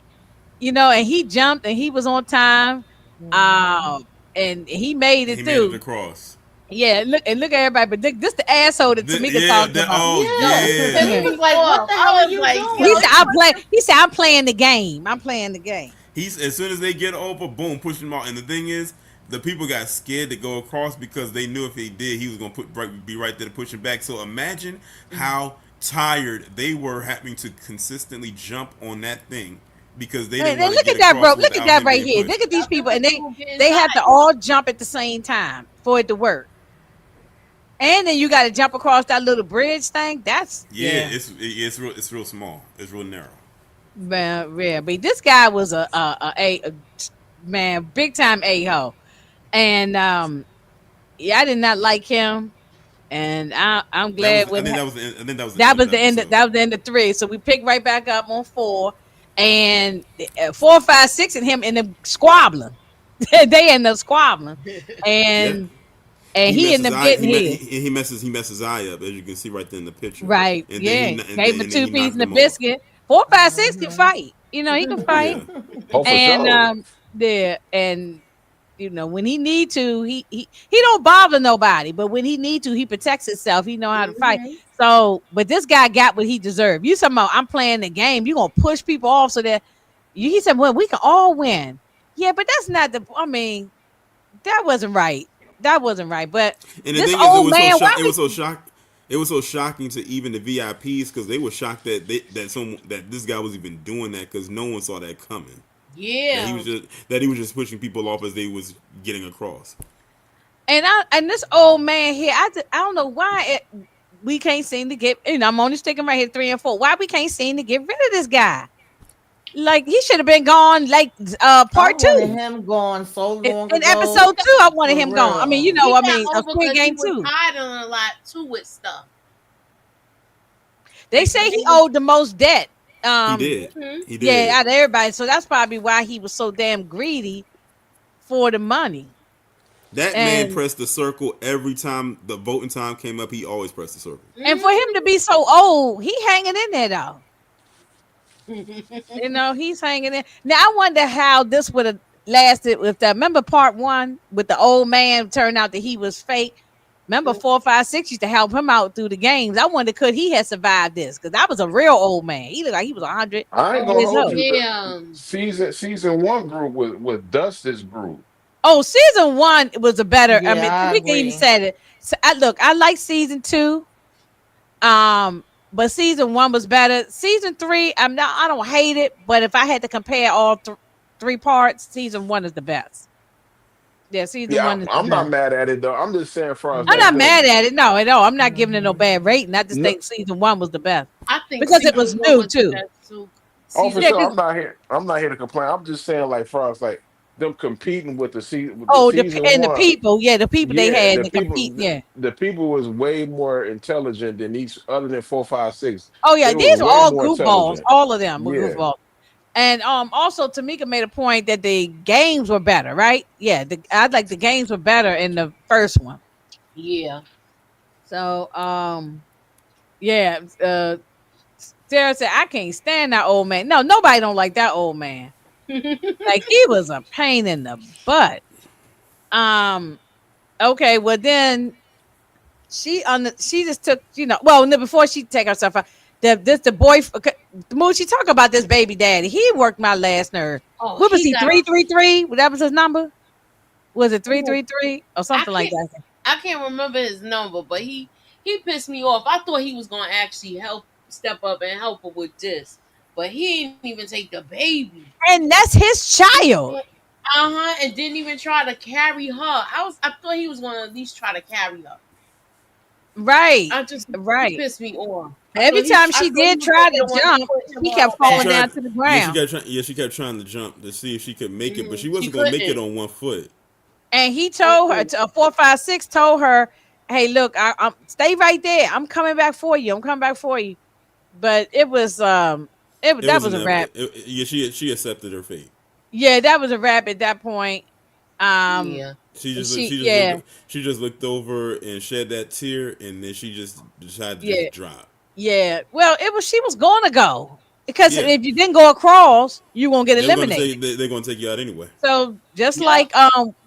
And he jumped and he was on time. Hmm. Um, and he made And he it made it through. across. Yeah, look at everybody. But this the asshole that Tamika Yeah, talking that. about. Oh Yeah. And Pissed he yeah. me was like, what off. the hell I are was you like, He yo, said, doing? "I'm playing." He said, "I'm playing the game. I'm playing the game." He's as soon as they get over, boom, push him out. And the thing is, the people got scared to go across because they knew if he did, he was gonna be right there to push him back. So imagine how tired they were having to consistently jump on that thing because they didn't And want to look get at that, bro. across Look at without that him right being here. Look pushed. at these yep, them people, and they people getting they have to tired. all jump at the same time for it to work. And then you got to jump across that little bridge thing. That's Yeah, yeah, it's real small. It's real narrow. man. Yeah, but this guy was a man, big time a hole, and yeah, I did not like him, and I'm That was glad I when think that was the, I think that was the that end of was the the end. episode. That was the end of 3. So we picked right back up on 4, and 4, 5, 6, and him and them squabbling. They end up squabbling, Yeah, and he he ended messes up I getting he, me- his. he messes I up as you can see right there in the picture, Right. and then Yeah. Gave him a and then two he piece knocked and a him off. biscuit. 4, 5, 6 can Hmm. fight. He can fight. Yeah, oh for And sure. there and when he need to, he don't bother nobody, but when he need to, he protects himself. He know how to fight. Mm-hmm. So, but this guy got what he deserved. You talking about I'm playing the game. You gonna push people off so that he said, well, we can all win. Yeah, but that's not the. I mean, that wasn't right. That wasn't right. But and the this thing is, old man, why we? it was so shocking to even the VIPs because they were shocked that this guy was even doing that because no one saw that coming. Yeah. That he was just pushing people off as they was getting across. And this old man here, I don't know why we can't seem to get. I'm only sticking right here 3 and 4. Why we can't seem to get rid of this guy? Like he should have been gone. Like I part wanted 2 him gone so long in ago. episode 2. I wanted For him gone. I mean, real. He got a over Squid because he Game was 2. hiding a lot too with stuff. They They said say he he was. owed the most debt. He did. Mhm. He Yeah, did. out of everybody. So that's probably why he was so damn greedy for the money. That man And pressed the circle every time the voting time came up. He always pressed the circle. for him to be so old, he hanging in there though. Mhm. He's hanging in. Now I wonder how this would have lasted with that. Remember part 1 with the old man turned out that he was fake. Remember 4, 5, 6 used to help him out through the games. I wonder could he have survived this? Because that was a real old man. He looked like he was 100 I ain't gonna years hold old. you. Yeah. Season one group was Dustin's group. Oh, season 1 was a better. I Yeah, mean, I we can even agree. say it. So, I like season 2. But season 1 was better. Season 3, I don't hate it, but if I had to compare all 3 parts, season 1 is the best. Yeah, season Yeah, 1 is the I'm not best. mad at it though. I'm just saying, for us, I'm like not them. mad at it. No, at all. I'm not giving it no Hmm. bad rating. I just No, think season 1 was the best I think because it was season 1 new was the too. best too. oh, for Season Yeah, sure. 'cause I'm not here to complain. I'm just saying, like, for us, like them competing with the oh, season and the one. people, yeah, the people they Yeah, had to compete. Yeah. the people was way more intelligent than each other than 4, 5, 6. Oh yeah, They was these are way all more goofballs. intelligent. All of them were Yeah. goofballs. And also Tamika made a point that the games were better, right? Yeah, I like the games were better in the first one. Yeah. So yeah, Sarah said I can't stand that old man. No, nobody don't like that old man. Like he was a pain in the butt. Um okay, well then she just took, well, no, before she take herself out, the boy, okay, Moochie, talk about this baby daddy. He worked my last nerve. Oh, What was he he, got. 333? That was his number? Was it Oh, 333 or I something like can't. that? I can't remember his number, but he pissed me off. I thought he was gonna actually help step up and help her with this, but he didn't even take the baby. And that's his child. And didn't even try to carry her. I thought he was gonna at least try to carry her. Right. He Right. pissed me off. Every time I she thought he did was try gonna be to the one to jump, put him he on kept her She falling back. down tried. to the Yeah, she ground. kept trying. Yeah, she kept trying to jump to see if she could make it, but she She wasn't gonna make it couldn't. on one foot. And he told her, 456 told her, hey, look, I'm stay right there. I'm coming back for you. I'm coming back for you. But it was It that was was a wrap. yeah, she accepted her fate. Yeah, that was a wrap at that point. Um Yeah. Yeah, she just looked over and shed that tear, and then she just decided to yeah, just drop. yeah. Well, she was gonna go. Because Yeah, if you didn't go across, you won't get they were gonna eliminated. take they're gonna take you out anyway. So Yep.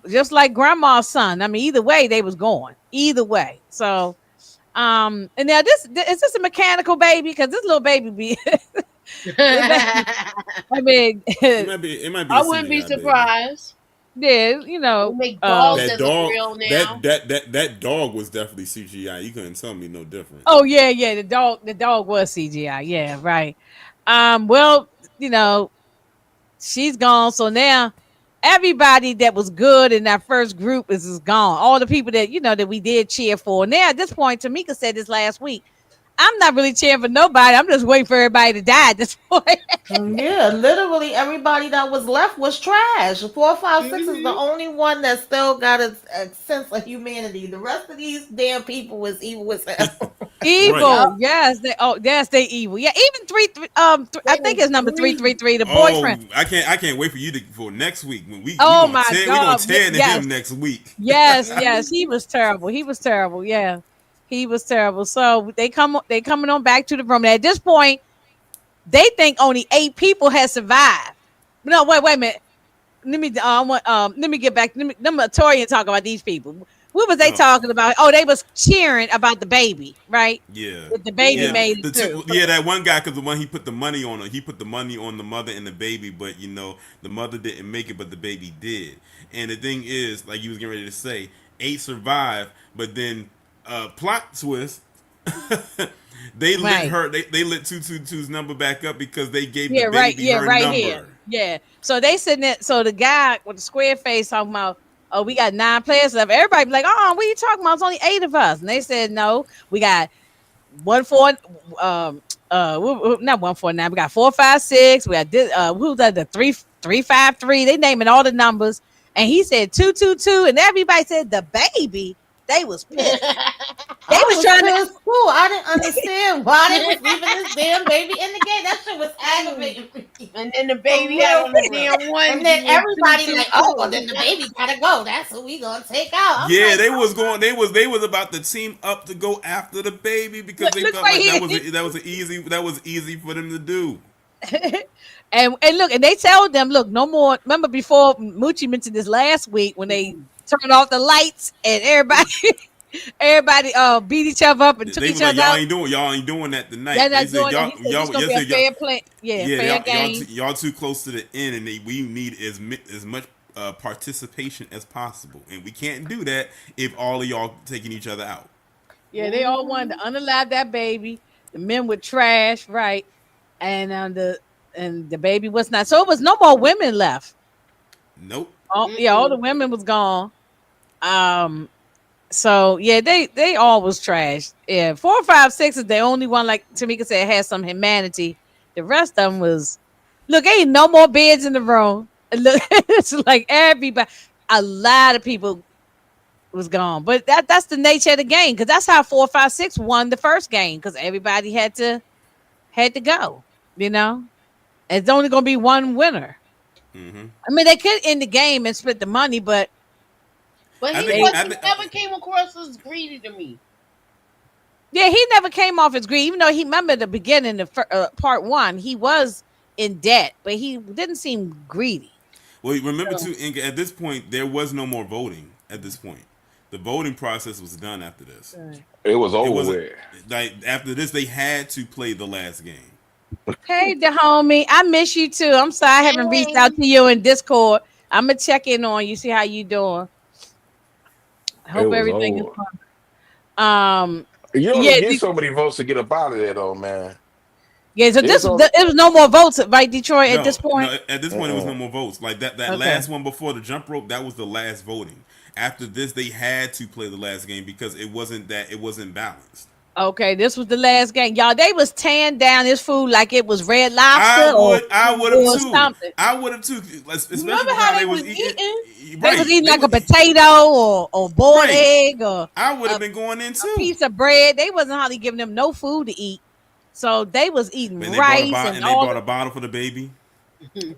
just like grandma's son. I mean, either way, they was going. Either way. So and now is this a mechanical baby? Because this little baby be this baby, I mean, It might be a I wouldn't be CGI baby. surprised. yeah, They make dogs That that look dog, real now. that dog was definitely CGI. You couldn't tell me no different. oh yeah, yeah, the dog was CGI. Yeah, right. Well, you know, she's gone. So now everybody that was good in that first group is gone. All the people that that we did cheer for. Now at this point, Tamika said this last week. I'm not really cheering for nobody. I'm just waiting for everybody to die at this point. Yeah, literally everybody that was left was trash. 456 is the Hmm. only one that still got a sense of humanity. The rest of these damn people was evil as hell. Right. Yep. Evil, yes, they evil. Yeah, even I They think was it's number three greedy. three three. The Oh, boyfriend. I can't wait for you for next week when Oh my we gonna God, tear into yes, him next week. yes, Hmm. yes. He was terrible. He was terrible. Yeah, he was terrible. So they coming on back to the room. And at this point, they think only 8 people had survived. No, wait a minute. Let me get back. Let me Tori and talk about these people. What was they Oh, talking about? Oh, they was cheering about the baby, right? yeah, That the baby yeah. Yeah. made it The through. two, yeah, that one guy, because the one he put the money on, he put the money on the mother and the baby, but the mother didn't make it, but the baby did. And the thing is, like you was getting ready to say, 8 survived, but then plot twist. They lit Right. her. They lit 222's number back up because they gave the Yeah, right. baby Yeah, her right here. number. Yeah. So they sitting there. So the guy with the square face talking about, oh, we got 9 players left. Everybody be like, oh, what are you talking about? It's only 8 of us. And they said, no, we got 1 4, not 149. We got 456. We got this, who's that? The 353. They naming all the numbers. And he said 222. And everybody said the baby. They was pissed. They I was was trying to. pissed too. I didn't understand why they was leaving this damn baby in the game. That shit was aggravating me. And then the For baby had real, on the for real. damn And then onesie and everybody like, oh well, then 222. the baby gotta go. That's who we gonna take out. I'm Yeah, like, they was going. They was about to team up to go after the baby because they Look felt right like here. that was easy for them to do. And look, and they tell them, look, no more. Remember before Moochie mentioned this last week when they turned off the lights and everybody everybody beat each other up and took They each was like, other out. y'all ain't doing that tonight. They're They not said doing that. He said this gonna be a fair play. Yeah, yeah, fair game. y'all too close to the end, and we need as much participation as possible, and we can't do that if all of y'all taking each other out. Yeah, they all wanted to unalive that baby. The men were trash, right? And the baby was not. So it was no more women left. Nope. All the women was gone. Um, So yeah, they all was trash. Yeah, 456 is the only one, like Tamika said, has some humanity. The rest of them was, look, ain't no more beds in the room. Look, it's like everybody, a lot of people was gone. But that's the nature of the game, because that's how 456 won the first game, because everybody had to go. You know. It's only gonna be one winner. Hmm. I mean, they could end the game and split the money, but But I he think. they I wasn't think. never came across as greedy to me. yeah, he never came off as greedy. Even though he remember the beginning, part one, he was in debt, but he didn't seem greedy. Well, remember So too, Inga. At this point, there was no more voting. At this point, the voting process was done after this. right. It was It over wasn't with. like after this they had to play the last game. Hey, the homie, I miss you too. I'm sorry I haven't reached out Hey, to you in Discord. I'm gonna check in on you, see how you doing. I It hope was everything is over. fine. You Yeah, only get so many votes to get up out of there, though, man. yeah. So It's on. it was no more votes, right, Detroit, at this No, point. no. At this point, it was no Uh-uh. more votes. Like that Okay. last one before the jump rope, that was the last voting. After this, they had to play the last game because it wasn't balanced. Okay, this was the last game. Y'all, they was tearing down this food like it was red I lobster would, I would have or too. something. I would have too, especially remember with how how they they was was eating. eating? They was Right, eating they like were a potato or boiled right. egg or I would have a, been going in a too. piece of bread. They wasn't hardly giving them no food to eat. So they was eating rice and They all brought a bottle for the baby.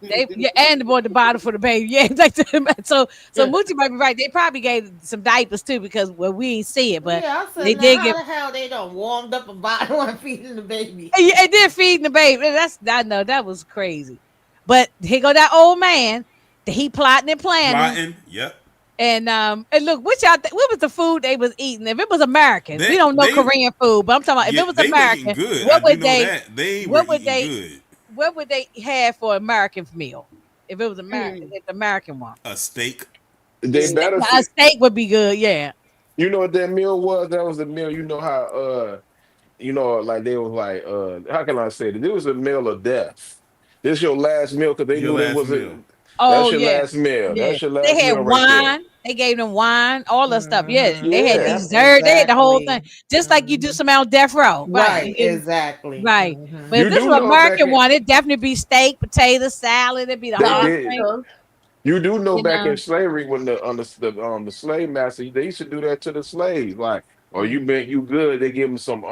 they yeah, and bought the bottle for the baby. Yeah, like so Moochie might be right. They probably gave some diapers too because well we ain't see it, but Yeah, I said, they now did how give the hell they done warmed up a bottle and feeding the baby? yeah, it did feeding the baby. That's I know that was crazy. But here go that old man that he plotting and planning. Plotting. Yep. And look, what was the food they was eating? If it was American, we don't know They Korean food, but I'm talking about if yeah, it was they were eating American, good. I what do would know they that they were what would eating they good. what would they have for American meal? If it was American, Mm. if the American one. A steak. They better A see. steak would be good, yeah. You know what that meal was? That was the meal. You know how like they was like how can I say it? It was a meal of death. This your last meal because they Your knew they last meal. wasn't. That's Oh your yeah, last meal. yeah. That's your They last had meal right there. wine. They gave them wine, all the stuff. Yeah, they had Yep, Yeah. dessert. They had the whole thing, exactly. just like you do some out death row, right? Right, exactly. Right. But if You this do was know back American in one, it'd definitely be steak, potato, salad. It'd be the they whole did. thing, Lobster. You do know you back in know. slavery when the slave master they used to do that to the slaves like oh Mm. you been you good they give them some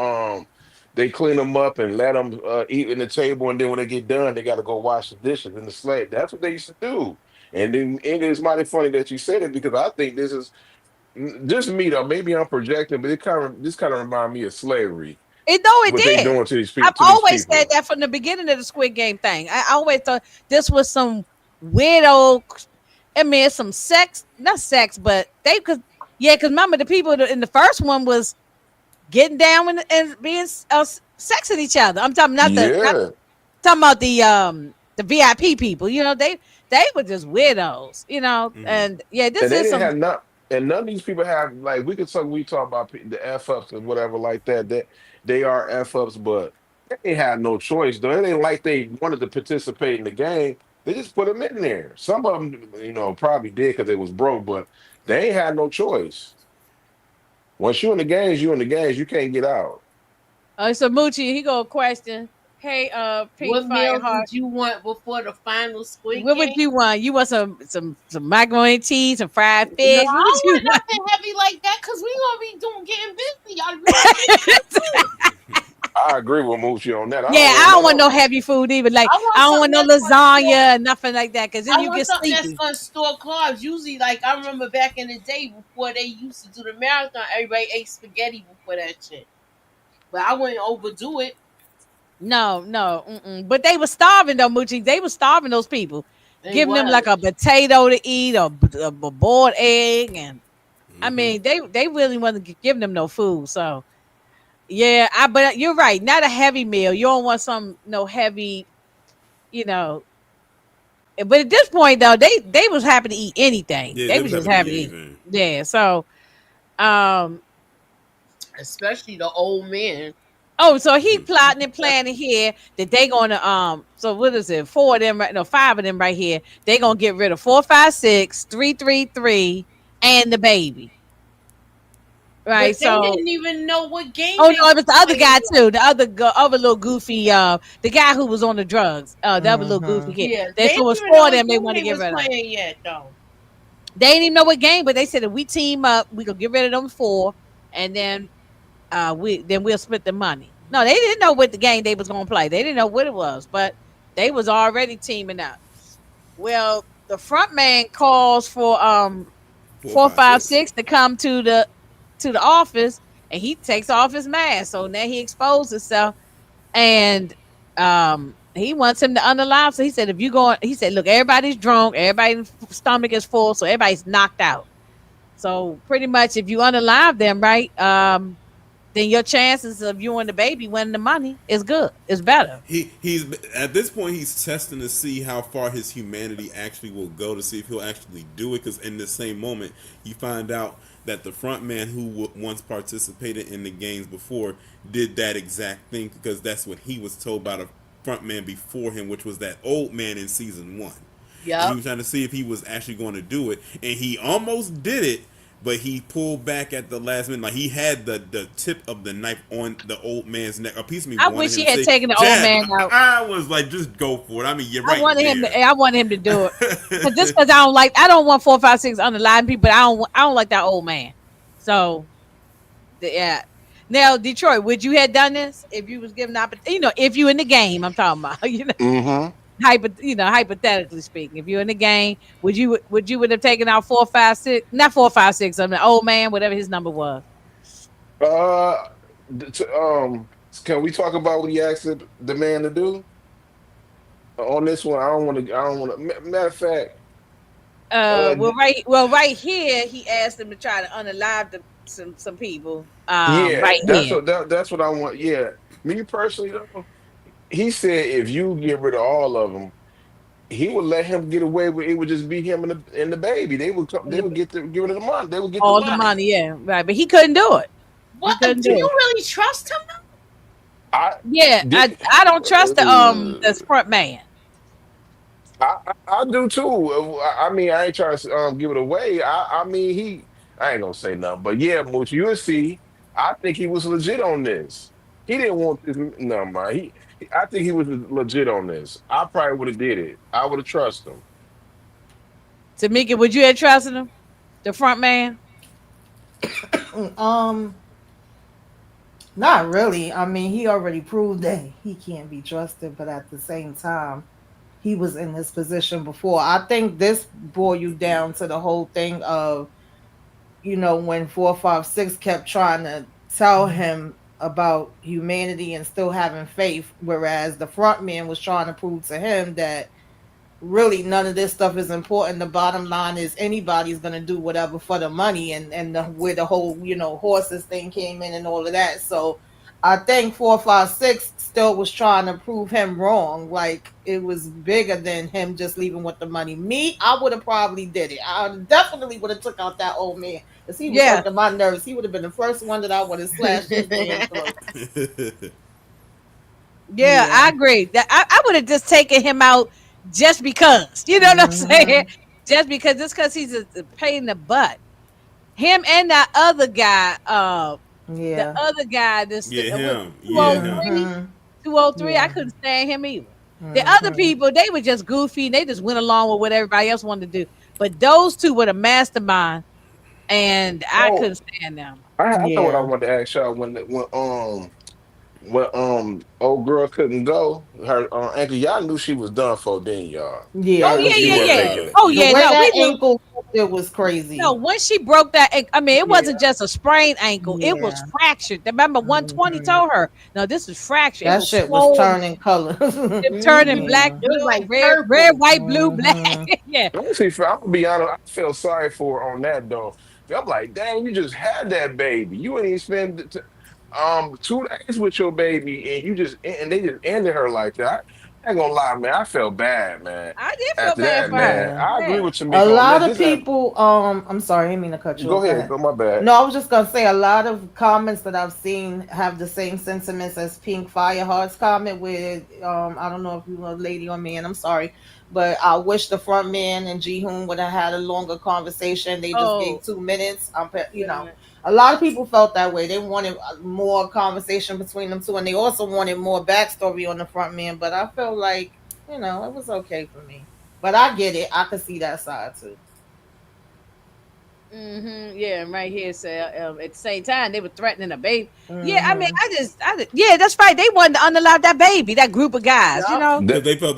they clean them up and let them eat in the table and then when they get done they got to go wash the dishes in the slave that's what they used to do and then it's mighty funny that you said it because I think this is just me though maybe I'm projecting but this kind of remind me of slavery It no, it what they did. doing to these people I've to these always said people that from the beginning of the Squid Game thing. I always thought this was some weirdo. I mean, it's some sex, not sex, but they could, yeah, because remember the people in the first one was getting down and being sexing each other. I'm talking not yeah. talking about the VIP people. You know, they were just weirdos. You know, Hmm. and yeah, And this they is didn't some. have not, and none of these people have like we talk about the f ups and whatever like that. That they are f ups, but they ain't had no choice though. It ain't like they wanted to participate in the game. They just put them in there. Some of them, probably did because they was broke, but they ain't had no choice. Once you in the games, you in the games. You can't get out. So Moochie, he go question. Hey, Pink What meal Fireheart. did you want before the final Squid What would Game? you want? You want some macaroni and cheese, some fried No, fish? I What would don't you want want? nothing heavy like that because we gonna be doing getting busy. Y'all be want to eat good too. I agree with Moochie on that. I Yeah, don't want I don't none want of no heavy food either. Like I I want don't want something no that's gonna store. lasagna and nothing like that, because then I you want get something that's sleepy. gonna store carbs. Usually, like I remember back in the day before they used to do the marathon, everybody ate spaghetti before that shit. But I wouldn't overdo it. No, no, mm-mm. But they were starving though, Moochie. They were starving those people, It giving them was. like a potato to eat or a boiled egg, and I Hmm. mean they really wasn't giving them no food. So yeah, but you're right. Not a heavy meal. You don't want some no heavy, you know. But at this point though, they was happy to eat anything. Yeah, They they was was just happy to happy eat to eat. anything. Yeah. So um Especially the old man. oh, so he plotting and planning here that they gonna so what is it? Four of them right no, five of them right here. They gonna get rid of 456, 333, and the baby. Right. But they So didn't even know what game oh they no, it was the was other playing guy yet. too. The other little goofy the guy who was on the drugs. The other little goofy kid. Yeah, They they so it didn't was even know four of what them they game want to they get was rid of. playing yet, though. They didn't even know what game, but they said if we team up, we gonna get rid of them four, and then we'll split the money. No, they didn't know what the game they was gonna play. They didn't know what it was, but They was already teaming up. Well, the front man calls for Four, four five, five six. six to come to the office, and he takes off his mask. So now he exposed himself, and he wants him to unalive. So he said, if you going, he said, look, everybody's drunk, everybody's stomach is full, so everybody's knocked out. So pretty much, if you unalive them, right, then your chances of you and the baby winning the money is good. It's better. He's at this point he's testing to see how far his humanity actually will go to see if he'll actually do it. Because in the same moment, you find out that the front man who once participated in the games before did that exact thing because that's what he was told by the front man before him, which was that old man in season one. And he Yep. was trying to see if he was actually going to do it, and he almost did it, but he pulled back at the last minute. Like he had the tip of the knife on the old man's neck. A piece of me I wanted wish him he to had say, taken the old "Jab." man out. I was like, "Just go for it." I mean, you're I right wanted him there. to. I wanted him to do it. Cause just because I don't like, I don't want 456 underlying people. But I don't like that old man. So yeah. Now Detroit, would you have done this if you was given the opportunity? You know, if you in the game, I'm talking about. You know, Mm-hmm. hypothetically speaking, if you're in the game, would have taken out 456, not 456, I mean old man, whatever his number was. Uh, can we talk about what he asked the man to do on this one? I don't want to. I don't want to. Matter of fact, uh, Right here, he asked him to try to unalive some people. yeah, Right here. that's what I want. Yeah, me personally though, he said if you get rid of all of them, he would let him get away with it. Would just be him and the baby. They would come. They would get rid of the money. They would get the All the money. money, yeah, right. But he couldn't do it. He What? couldn't Do do you it. really trust him? I Yeah, did. I don't trust the front man. I do too. I mean, I ain't trying to give it away. I mean, I ain't gonna say nothing, but yeah, Mooch, you'll see. I think he was legit on this. He didn't want this. No, man. I think he was legit on this. I probably would have did it. I would have trusted him. Tamika, would you have trusted him? The front man? Um, Not really. I mean, he already proved that he can't be trusted, but at the same time, he was in this position before. I think this boiled you down to the whole thing of, when 456 kept trying to tell him about humanity and still having faith, whereas the front man was trying to prove to him that really none of this stuff is important. The bottom line is anybody's gonna do whatever for the money, where the whole horses thing came in and all of that. So I think 456 still was trying to prove him wrong. Like it was bigger than him just leaving with the money. Me, I would have probably did it. I definitely would have took out that old man because he was Yeah. hurting my nerves. He would have been the first one that I would have slashed his damn throat. Yeah, I Yeah. agree. That I would have just taken him out just because. You know what I'm saying? Hmm. Just because he's a pain in the butt. Him and that other guy, Yeah. this Yeah, was him. Yeah, him. 203, Hmm. 203. I Yeah. couldn't stand him either. The other Hmm. people, they were just goofy. They just went along with what everybody else wanted to do. But those two were the mastermind, and I Oh, couldn't stand them. I know what I Yeah. wanted to ask y'all when old girl couldn't go. Her ankle, y'all knew she was done for, didn't y'all? Y'all Oh knew Yeah. yeah, she yeah, wasn't yeah. making Yeah. it. Oh The yeah, way no, we that knew. ankle it was No, crazy. when she broke that, I mean, it wasn't Yeah. just a sprained ankle; it was Yeah. fractured. Remember, 120 Hmm. told her, "No, this is fractured. It That was shit was swollen, turning colors. it turning black, Yeah. It was blue, like red, purple. white, blue, black." Hmm. Yeah, Honestly, I'm gonna be honest. I feel sorry for her on that though. I'm like, dang, you just had that baby. You ain't even spend 2 days with your baby, and they just ended her like that. I ain't gonna lie, man. I felt bad, man. I did feel After bad that, for her. man, Yeah. I agree Yeah, with A Tamika on lot that. of people, I'm sorry, I didn't mean to cut you Go off. Go ahead, ahead. go my bad. No, I was just gonna say a lot of comments that I've seen have the same sentiments as Pink Fireheart's comment with I don't know if you were a lady or man, I'm sorry. But I wish the front man and Ji Hoon would have had a longer conversation. They just gave oh, 2 minutes. yeah. A lot of people felt that way. They wanted more conversation between them two, and they also wanted more backstory on the front man. But I felt like, it was okay for me. But I get it. I could see that side too. Yeah, and right here say at the same time they were threatening a baby. Yeah, I mean, Mm-hmm. yeah, that's right. They wanted to unalive that baby, that group of guys, Yep. because That, they felt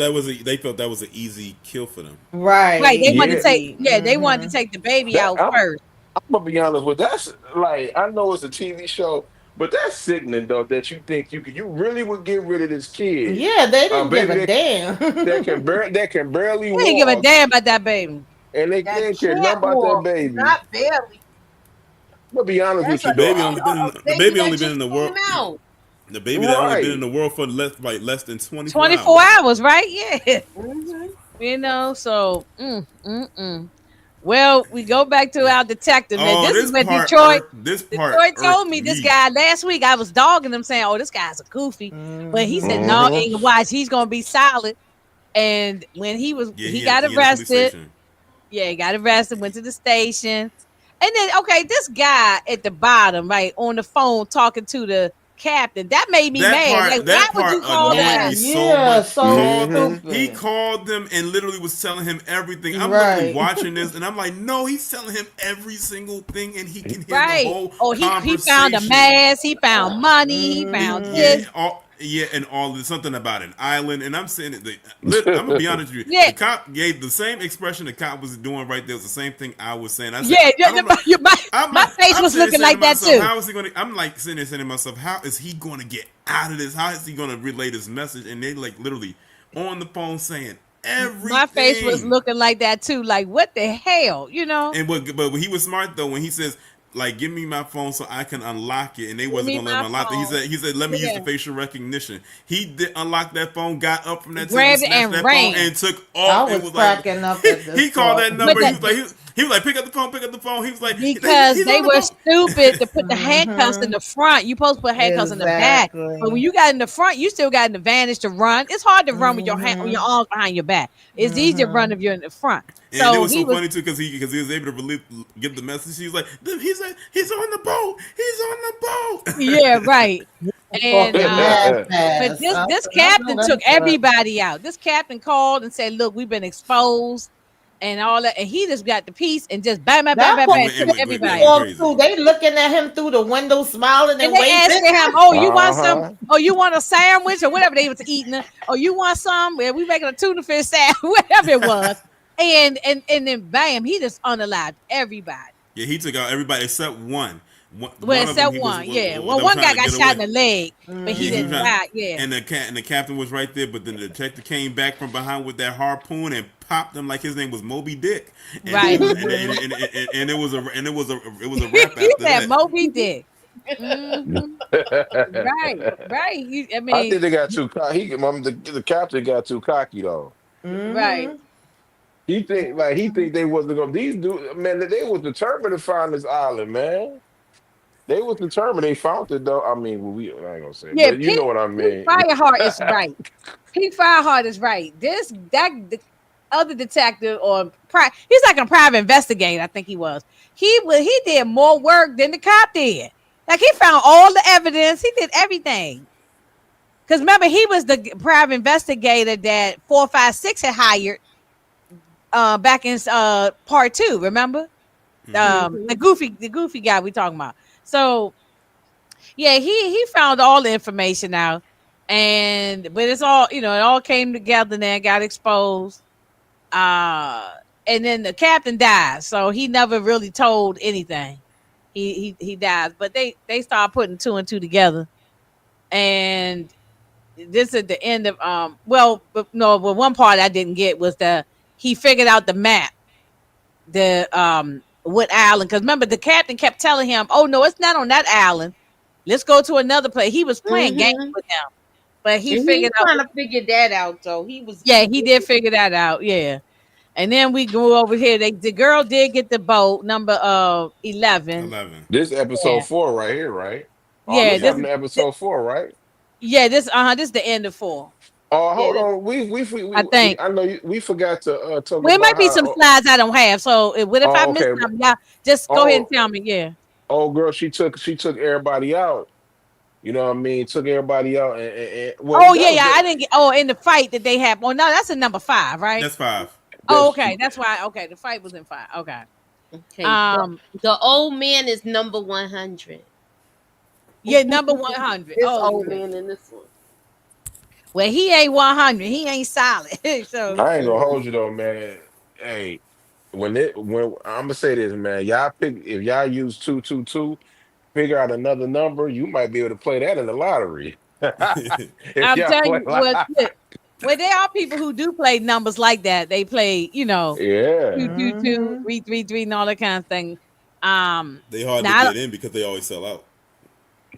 that was an easy kill for them. right? Right. They wanted to yeah, take, Easy. yeah, they wanted to Mm-hmm. take the baby that out first. I'm gonna be honest with that's like I know it's a TV show, but that's sickening though that you think you really would get rid of this kid, Yeah, they didn't give baby a damn. that can barely They didn't give a walk, damn about that baby. and That they care can't nothing about that walk, baby. not barely. I'm gonna be honest with That's you though. A The baby baby that only been in just the came world. out. The baby that only been in Right. the world for less than 24 24 hours. hours, right? Yeah, Hmm. so well, we go back to our detective, man. Oh, This is this when part Detroit. irked. This part Detroit told irked me this me. guy last week. I was dogging him, saying, "Oh, this guy's a goofy," but he said, Mm-hmm. "No, Hmm. Inga, watch, he's gonna be solid." And when Yeah, he got he in the police arrested. station. Yeah, he got arrested. Went to the station, and then okay, this guy at the bottom, right on the phone, talking to the captain. That made me mad. Like, why That would part you call the annoyed Yeah, me captain? so yeah, much. so He stupid. called them and literally was telling him everything. I'm literally Right. watching this and I'm like, no, he's telling him every single thing and he can hear the Right? whole Oh, he found a conversation. mask. He found money. He found Yeah, Mm-hmm. this. and all there's something about an island. And I'm saying it. I'm gonna be honest with you. Yeah, The cop gave the same expression the cop was doing right there. Was the same thing I was saying. I said, yeah. I don't know. My face I'm was sitting there looking saying to like that myself, too. how is he gonna? I'm like sitting there saying to myself, how is he gonna get out of this? How is he gonna relay this message? And they like literally on the phone saying My face was everything. looking like that too. Like, what the hell, you know? But he was smart though when he says like give me my phone so I can unlock it, and they Give wasn't me gonna let him my unlock it. phone. He said let me use the Yeah, facial recognition. He did unlock that phone, got up from that table, grabbed it snatched and that phone, ran. and took I off. And was was like cracking up at this he called part. that But number. He was like pick up the phone, pick up the phone. He was like because he's they on the were phone. stupid to put the handcuffs in Mm-hmm. the front. You supposed to put handcuffs in the back. But when Exactly. you got in the front, you still got an advantage to run. It's hard to run with with your Mm-hmm. arms behind your back. It's easier to run Mm-hmm. if you're in the front. And it So was he so was, funny too because he was able to get the message. He was like, he's on the boat. He's on the boat. yeah, right. And Talking mad but fast. this I know captain took that's right. everybody out. This captain called and said, "Look, we've been exposed and all that." And he just got the piece and just bam, bam, bam, That bam, part bam, took It me went everybody. off crazy. too. They looking at him through the window, smiling And and they waving. asking him, "Oh, you want some? Uh-huh. Oh, you want a sandwich or whatever they was eating? Oh, you want some? Yeah, we making a tuna fish sandwich, whatever it was." And then bam, he just unalived everybody. Yeah, he took out everybody except one. Well, One of them except he was one, yeah. Well, that was one trying guy to got get shot in away. the leg, but he Yeah, he was didn't Mm-hmm. trying, die. Yeah, and the captain was right there, but then the detective came back from behind with that harpoon and popped him like his name was Moby Dick, and right. it was a wrap He after said that. Moby Dick. Hmm. Right, right. I I think mean, they got too cocky. The captain got too cocky though. right. Mm-hmm. He think they wasn't gonna these dudes man they was determined to find this island, man. They was determined. They found it though. I mean, well, I ain't gonna say, Yeah, but you know what I Pete mean. Fireheart is right. Pete Fireheart is right. The other detective he's like a private investigator. I think he was. He did more work than the cop did. Like he found all the evidence. He did everything. Because remember, he was the private investigator that 456 had hired back in part two. Remember, Mm-hmm. the goofy guy we talking about. So yeah, he found all the information out, but it's all it all came together. Then got exposed. Uh, and then the captain died, so he never really told anything. He dies, but they start putting two and two together, and this is the end of well, but no, but one part I didn't get was he figured out the map, the what island, because remember the captain kept telling him, "Oh no, it's not on that island. Let's go to another place." He was playing games Hmm. with him, but he And he figured out. kind of figured that out, though. He was. Yeah, he did figure that out. Yeah, and then we go over here. The girl did get the boat number 11. 11. This Yeah, episode 4 right here, right? Oh, yeah. this Yeah. This is happened to episode 4, right? yeah. This is the end of 4. Oh, Yeah, hold on. I think. I know we forgot to talk Well, it about might be some how. slides I don't have. So what if I Oh, miss okay. something? Y'all just go ahead and Oh, tell me. Yeah. oh, girl, she took everybody out. You know what I mean? Took everybody out, well, Oh that yeah, was yeah. I that. didn't get. Oh, in the fight that they have. Oh no, that's in number 5, right? That's 5. Oh, That's okay. That's why. Okay, the fight was in 5. Okay. Okay. Um, The old man is number 100. yeah, number 100. This Oh old yeah. man in this one. Well, he ain't 100. He ain't solid. So I ain't gonna Mm-mm. hold you though, man. Hey, when I'm gonna say this, man, y'all pick if y'all use 222, figure out another number, you might be able to play that in the lottery. If I'm y'all telling play you, like, well, there are people who do play numbers like that. They play, two yeah, two two, Mm-hmm. 333, and all that kind of thing. They hard to Now, get in because they always sell out.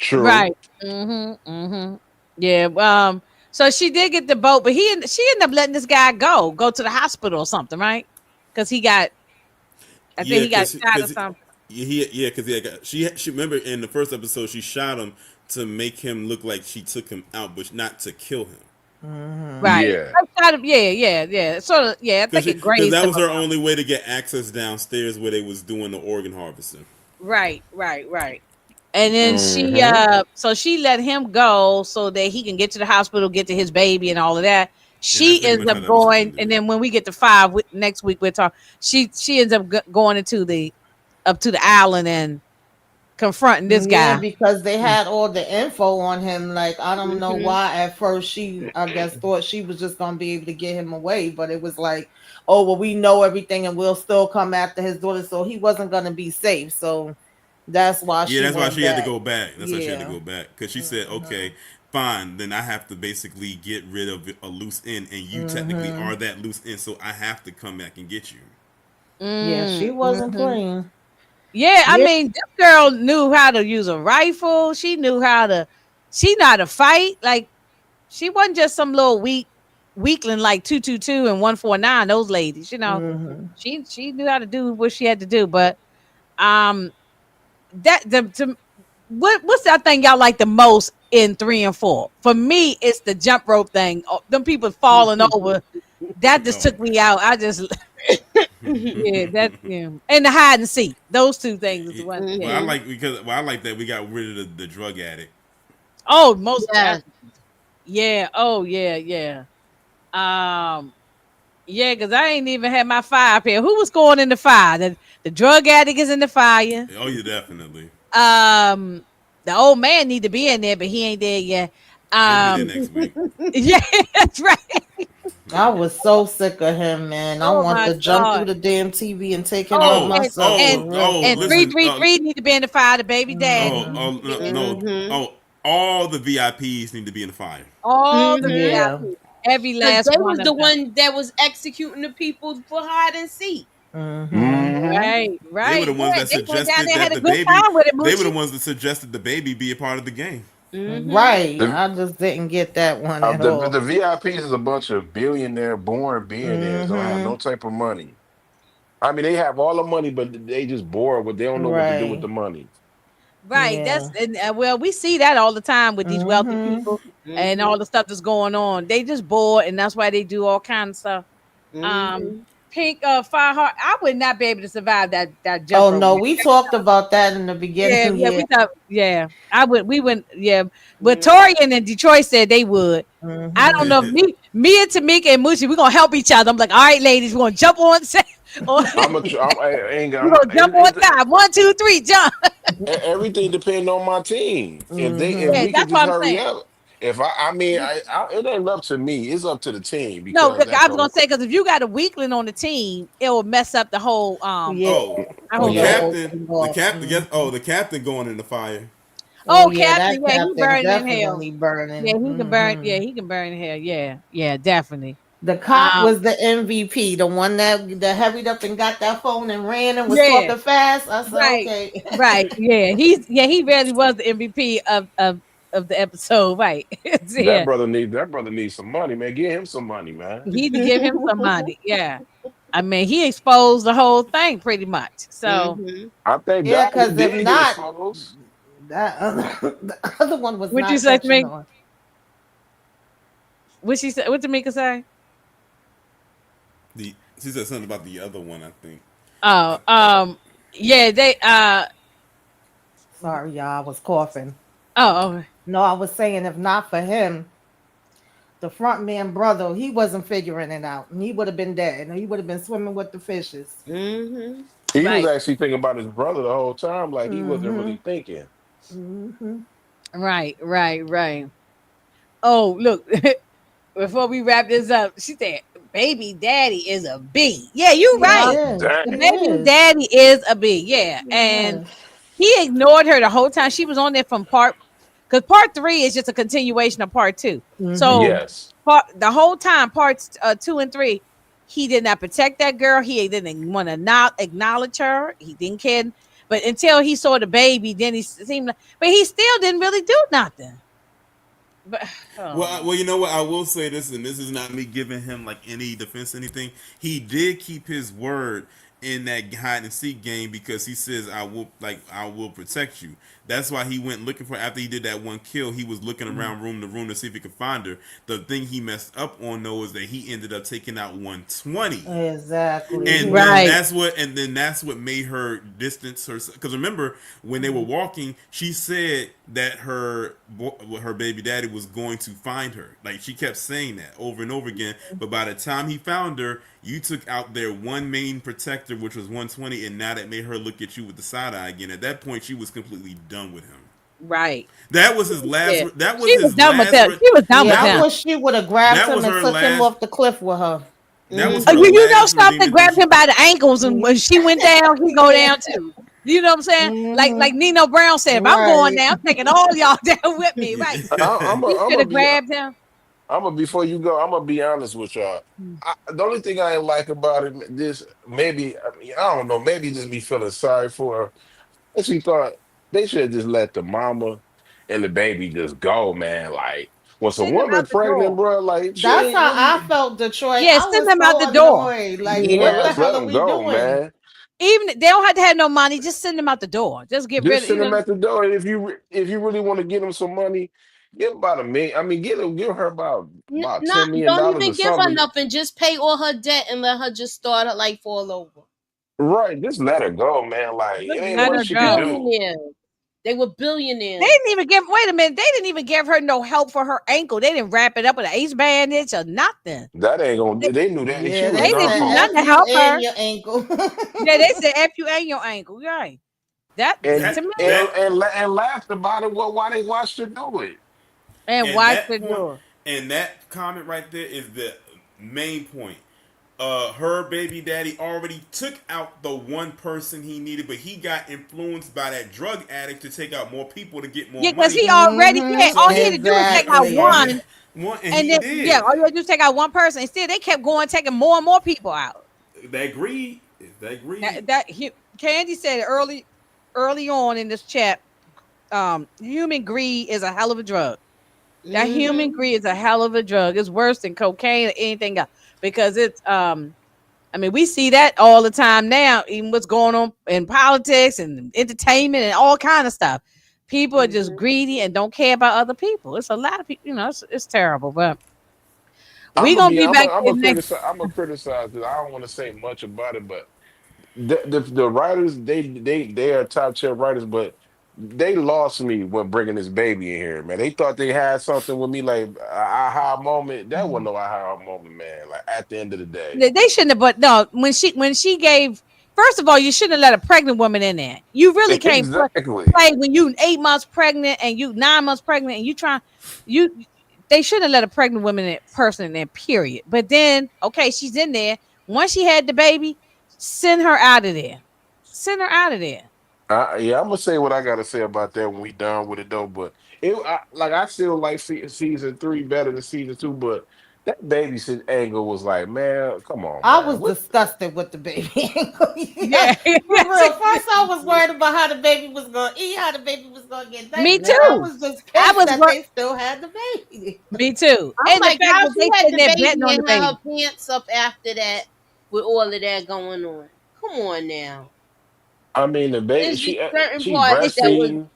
true. right. Mm-hmm. Yeah. So she did get the boat, but she ended up letting this guy go to the hospital or something, right? Because I think Yeah, he got because shot or something. because he had she remember in the first episode she shot him to make him look like she took him out, but not to kill him. Mm-hmm. Right. Yeah. Yeah. Sort of. Yeah. I think it Because grazed that him was or her something. only way to get access downstairs where they was doing the organ harvesting. Right. And then Hmm. so she let him go so that he can get to the hospital, get to his baby, and all of that. And that's She pretty ends much how up the episode going, ended. and then when we get to five next week, we'll talk. She ends up going into the up to the island and confronting this Yeah, guy. because they had all the info on him. Like, I don't know Mm-hmm. why at first she, I guess, thought she was just gonna be able to get him away, but it was like, oh well, we know everything, and we'll still come after his daughter, so he wasn't gonna be safe. So that's why Yeah, she that's why went she had to back. go back. That's why she had to Yeah. go back because she said, Mm-hmm. "Okay, fine, then I have to basically get rid of a loose end, and you technically Mm-hmm. are that loose end, so I have to come back and get you." Yeah, she wasn't Mm-hmm. playing. Yeah, I Yeah. mean, this girl knew how to use a rifle. She knew how to fight. Like she wasn't just some little weakling like 222 and 149. Those ladies, Mm-hmm. she knew how to do what she had to do. But um, that the to what's that thing y'all like the most in 3 and 4? For me, it's the jump rope thing. Oh, them people falling over. That just Oh, took me out. I just yeah, that yeah, and the hide and seek. Those two things is the one. Yeah. well, I Mm-hmm. like because I like that we got rid of the drug addict. Oh, most Yes. yeah. Oh, yeah. Um, yeah, because I ain't even had my fire up here. Who was going in the fire? The drug addict is in the fire. Oh, yeah, definitely. Um, the old man need to be in there, but he ain't there yet. He'll be there Um, next week. yeah, that's right. I was so sick of him, man. I Oh want my to jump through god. the damn TV and take him out Oh, Oh, myself and for real, and for three listen. real. three three need to be in the fire. The baby daddy Hmm. need Oh, to be no, in there. no. Mm-hmm. Oh, all the VIPs need to be in the fire. All the Mm-hmm. Yeah. VIP, every Because last they one was of the them. one that was executing the people for hide and seek. Hmm. Hmm. They were Right. the ones Yeah, that they went down suggested there and had that a the good baby. time with it, They were the Moochie. ones that suggested the baby be a part of the game. Mm-hmm. Right. I just didn't get that one at The all. VIPs is a bunch of billionaire born billionaires don't have Hmm. no type of money. I mean, they have all the money, but they just bored with. They don't know what to do with Right. the money. Right. That's Yeah. and well, we see that all the time with these wealthy Hmm. people and Mm-hmm. all the stuff that's going on. They just bored, and that's why they do all kinds of stuff. Um, Mm-hmm. Pink Fireheart, I would not be able to survive that jump Oh rope. no, we talked about that in the Yeah, beginning. yeah, Yeah. we thought, yeah, I would, we wouldn't, yeah. But Yeah. Torian in Detroit said they would. I don't Hmm. know. Me and Tamika and Mushi, we're gonna help each other. I'm like, all right, ladies, we're gonna jump on, or I ain't. we're gonna jump on time. 1, 2, 3, jump. Everything depends on my team. If Yeah, Hmm. we can that's just what I'm hurry saying. up. It ain't up to me. It's up to the team No, because 'cause at I was the gonna say because if you got a weakling on the team, it will mess up the whole Yeah. Oh, the Oh the whole yeah, the thing. whole captain. thing The off. captain. Yes. Hmm. Oh, the captain going in the fire. Oh Oh, yeah, Captain, that yeah, he captain burning in hell. definitely burning. Yeah, he can burn. Hmm. Yeah, he can burn in hell. Yeah, definitely. The cop Um, was the MVP, the one that hurried up and got that phone and ran and was yeah, talking fast. I said, right, okay. right. Yeah, he really was the MVP of the episode. Right. Yeah, That brother needs some money, man. Get him some money, man. he need to give him some money. Yeah, I mean, he exposed the whole thing pretty much. So, Mm-hmm. I think Yeah, that he because if did get not, exposed. that other, the other one was what you not say to catching me? on. What she said? What Tamika say? She said something about the other one. I think. Oh, yeah, they Sorry, y'all, I was coughing. oh, okay. No, I was saying if not for him, the front man brother, he wasn't figuring it out, and he would have been dead, and he would have been swimming with the fishes. Mm-hmm. He was Right. actually thinking about his brother the whole time, like he wasn't Mm-hmm. really thinking. Mm-hmm. Right. Right. Right. Oh, look. Before we wrap this up, she said, "Baby daddy is a B." Yeah, you He right. is. The He Dang. baby is. daddy is a B. Yeah, and Yes. he ignored her the whole time. She was on there from because part three is just a continuation of part two. Mm-hmm. So Yes. the whole time, parts two and three, he did not protect that girl. He didn't want to not acknowledge her. He didn't care. But until he saw the baby, then he seemed like, but he still didn't really do nothing. But oh my, Well, you know what? I will say this, and this is not me giving him like any defense, or anything. He did keep his word in that hide and seek game because he says, I will protect you." That's why he went looking for. After he did that one kill, he was looking around room to room to see if he could find her. The thing he messed up on though is that he ended up taking out 120. Exactly. And He, then right. that's what made her distance herself. Because remember, when they were walking, she said that her baby daddy was going to find her. Like she kept saying that over and over again. But by the time he found her, you took out their one main protector, which was 120, and now that made her look at you with the side eye again. At that point, she was completely done with him. Right. That was his last. Yeah. That was She was his done with last. him. She was done with yeah, That I was him. wish she would have grabbed that him was and her took him last. off the cliff with her. That was Oh, her Mm-hmm. you know last something? redeeming thing. Grabbed him by the ankles, and when she went down, he go down too. You know what I'm saying? Like Mm-hmm. Nino Brown said, if I'm going Right. down, I'm taking all y'all down with me. Right? He I'm should gonna have be. grabbed him. I'm gonna before you go. I'm gonna be honest with y'all. The only thing I ain't like about it, this maybe I, mean, I don't know. Maybe just me feeling sorry for her. I actually thought they should have just let the mama and the baby just go, man. Like, once a Send him woman out the pregnant, door. bro, like she That's ain't how I really. felt, Detroit. Yeah, I send was him out the so door. annoyed. Like, Yeah, what the Yeah. just hell let are them we go, doing? man. Even they don't have to have no money. Just send him out the door. Just get rid Just of you send them know. at the door. And if you really want to get them some money, give about a million. I mean, give her about Not, $10 million don't or even give her something. nothing. Just pay all her debt and let her just start her life all over. Right, just let her go, man. Like it Just ain't let They much her were she could go. do. billionaires. They were They billionaires. didn't even give. Wait a minute. They didn't even give her no help for her ankle. They didn't wrap it up with an ace bandage or nothing. That ain't They, gonna. They knew that she Yeah, was they they done didn't said do for. nothing F to you help and her. your ankle. Yeah, they said F you and your ankle. Right. That and to that me and that and, la- and laughed about it. Well, why they watched her do it? and and watch that the point door. and that comment right there is the main point. Her baby daddy already took out the one person he needed, but he got influenced by that drug addict to take out more people to get more Yeah, because money. he already Hmm. yeah, So all he had to do was take out he already Exactly. one, had one, and and he then yeah, did. all you had to do is take out one person. Instead, they kept going, taking more and more people out. That greed is that greed. Candy said it early on in this chat. Human greed is a hell of a drug. That human Mm-hmm. greed is a hell of a drug. It's worse than cocaine or anything else because it's I mean, we see that all the time now, even what's going on in politics and entertainment and all kind of stuff. People are just Mm-hmm. greedy and don't care about other people. It's a lot of people, it's terrible. But we gonna be back I'm here a next. criticize. I'm a criticize because I don't want to say much about it, but the writers they are top tier writers, but they lost me when bringing this baby in here, man. They thought they had something with me, like a aha moment. That wasn't no aha moment, man. Like at the end of the day, They shouldn't have. But no, when she gave. First of all, you shouldn't have let a pregnant woman in there. You really can't exactly. play when you 8 months pregnant and you 9 months pregnant and you trying you. They shouldn't have let a pregnant woman person in there. Period. But then, okay, she's in there. Once she had the baby, send her out of there. Send her out of there. Yeah, I'm gonna say what I gotta say about that when we done with it though. But I still like season three better than season two. But that babysit angle was like, man, come on, I man. was What? disgusted with the baby. Yeah, Yeah, for real. First, I was worried about how the baby was going to eat, how the baby was going to get me naked. Then I too. was just I pissed was that wor- they still had the baby. Me too. I'm And the like, fact how that she they had sitting the there betting baby on the and had her baby. pants up after that with all of that going on? Come on now. I mean, the baby There's just certain she parts that was breastfeeding.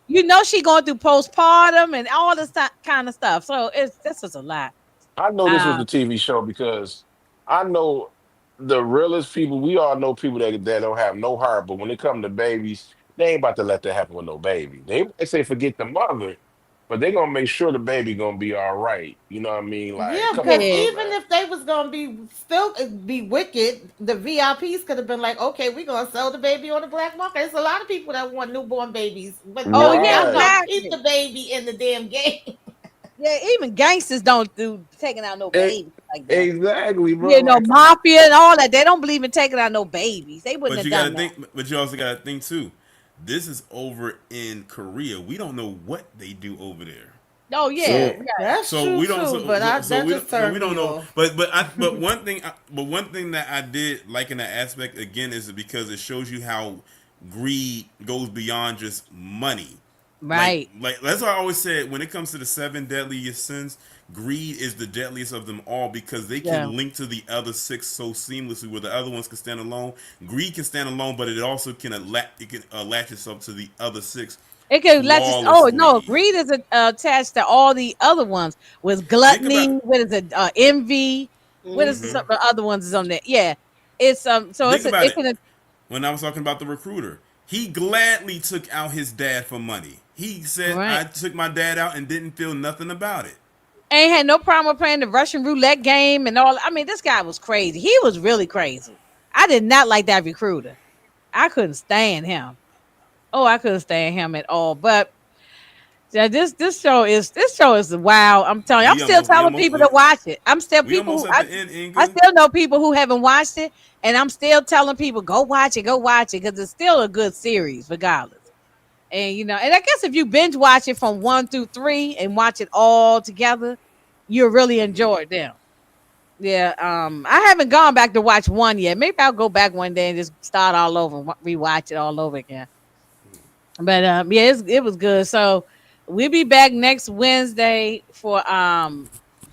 She going through postpartum and all this kind of stuff. So this is a lot. I know this was Uh, a TV show because I know the realest people. We all know people that don't have no heart, but when it comes to babies, they ain't about to let that happen with no baby. They say forget the mother. but they gonna make sure the baby gonna be all right. You know what I mean? Like, Yeah, come because on Yeah. now, even man. if they was gonna be still be wicked, the VIPs could have been like, okay, we're gonna sell the baby on the black market. There's a lot of people that want newborn babies, but Oh no, yeah, y'all gonna Right. keep the exactly. baby in the damn game. Yeah, even gangsters don't do taking out no E- babies like that. exactly, bro. You know, Like, come on. mafia and all that. They don't believe in taking out no babies. They wouldn't But have you gotta done that. think. But you also gotta think too. This is over in Korea. We don't know what they do over there. Oh yeah, Mm. yeah. That's So true we don't. too, but that just So we turned don't me know. off. But one thing that I did like in that aspect again is because it shows you how greed goes beyond just money. Right. Like that's why I always said when it comes to the seven deadliest sins, greed is the deadliest of them all because they Yeah. can link to the other six so seamlessly where the other ones can stand alone. Greed can stand alone, but it also can latch itself to the other six It could let you. Oh no, flawlessly. greed is attached to all the other ones. Was Think gluttony? about. What is it? Envy. What is Mm-hmm. some of the other ones is on there? Yeah, it's So Think about it it. can. When I was talking about the recruiter, he gladly took out his dad for money. He said, Right. "I took my dad out and didn't feel nothing about it." Ain't had no problem playing the Russian roulette game and all. I mean, this guy was crazy. He was really crazy. I did not like that recruiter. I couldn't stand him. Oh, I couldn't stand him at all. But yeah, this show is wow. I'm telling you, I'm We still almost, we telling almost, people to watch it. I'm still we people almost who at the end, I Inga. still know people who haven't watched it, and I'm still telling people go watch it because it's still a good series regardless. And and I guess if you binge watch it from 1 through 3 and watch it all together, you'll really enjoy them. Yeah, I haven't gone back to watch one yet. Maybe I'll go back one day and just start all over, and rewatch it all over again. But yeah, it was good. So we'll be back next Wednesday for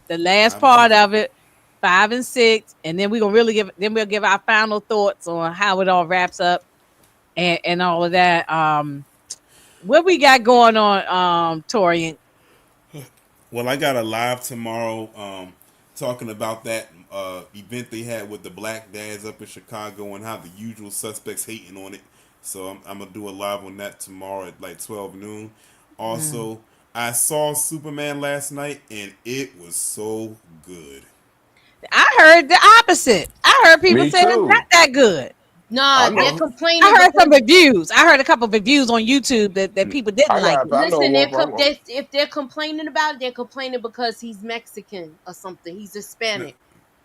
the last Five and part six. of it, 5 and 6, and then we'll give our final thoughts on how it all wraps up and all of that. What we got going on, Torian? Well, I got a live tomorrow talking about that event they had with the black dads up in Chicago and how the usual suspects hating on it. So I'm gonna do a live on that tomorrow at like 12 noon. Mm. Also, I saw Superman last night and it was so good. I heard the opposite. I heard people Me say it's not too. that good. I Nah, they're know. complaining I heard some because reviews. I heard a couple of reviews on YouTube that people didn't like it. I know listen, one. From, if they're complaining about it, they're complaining because he's Mexican or something. He's Hispanic.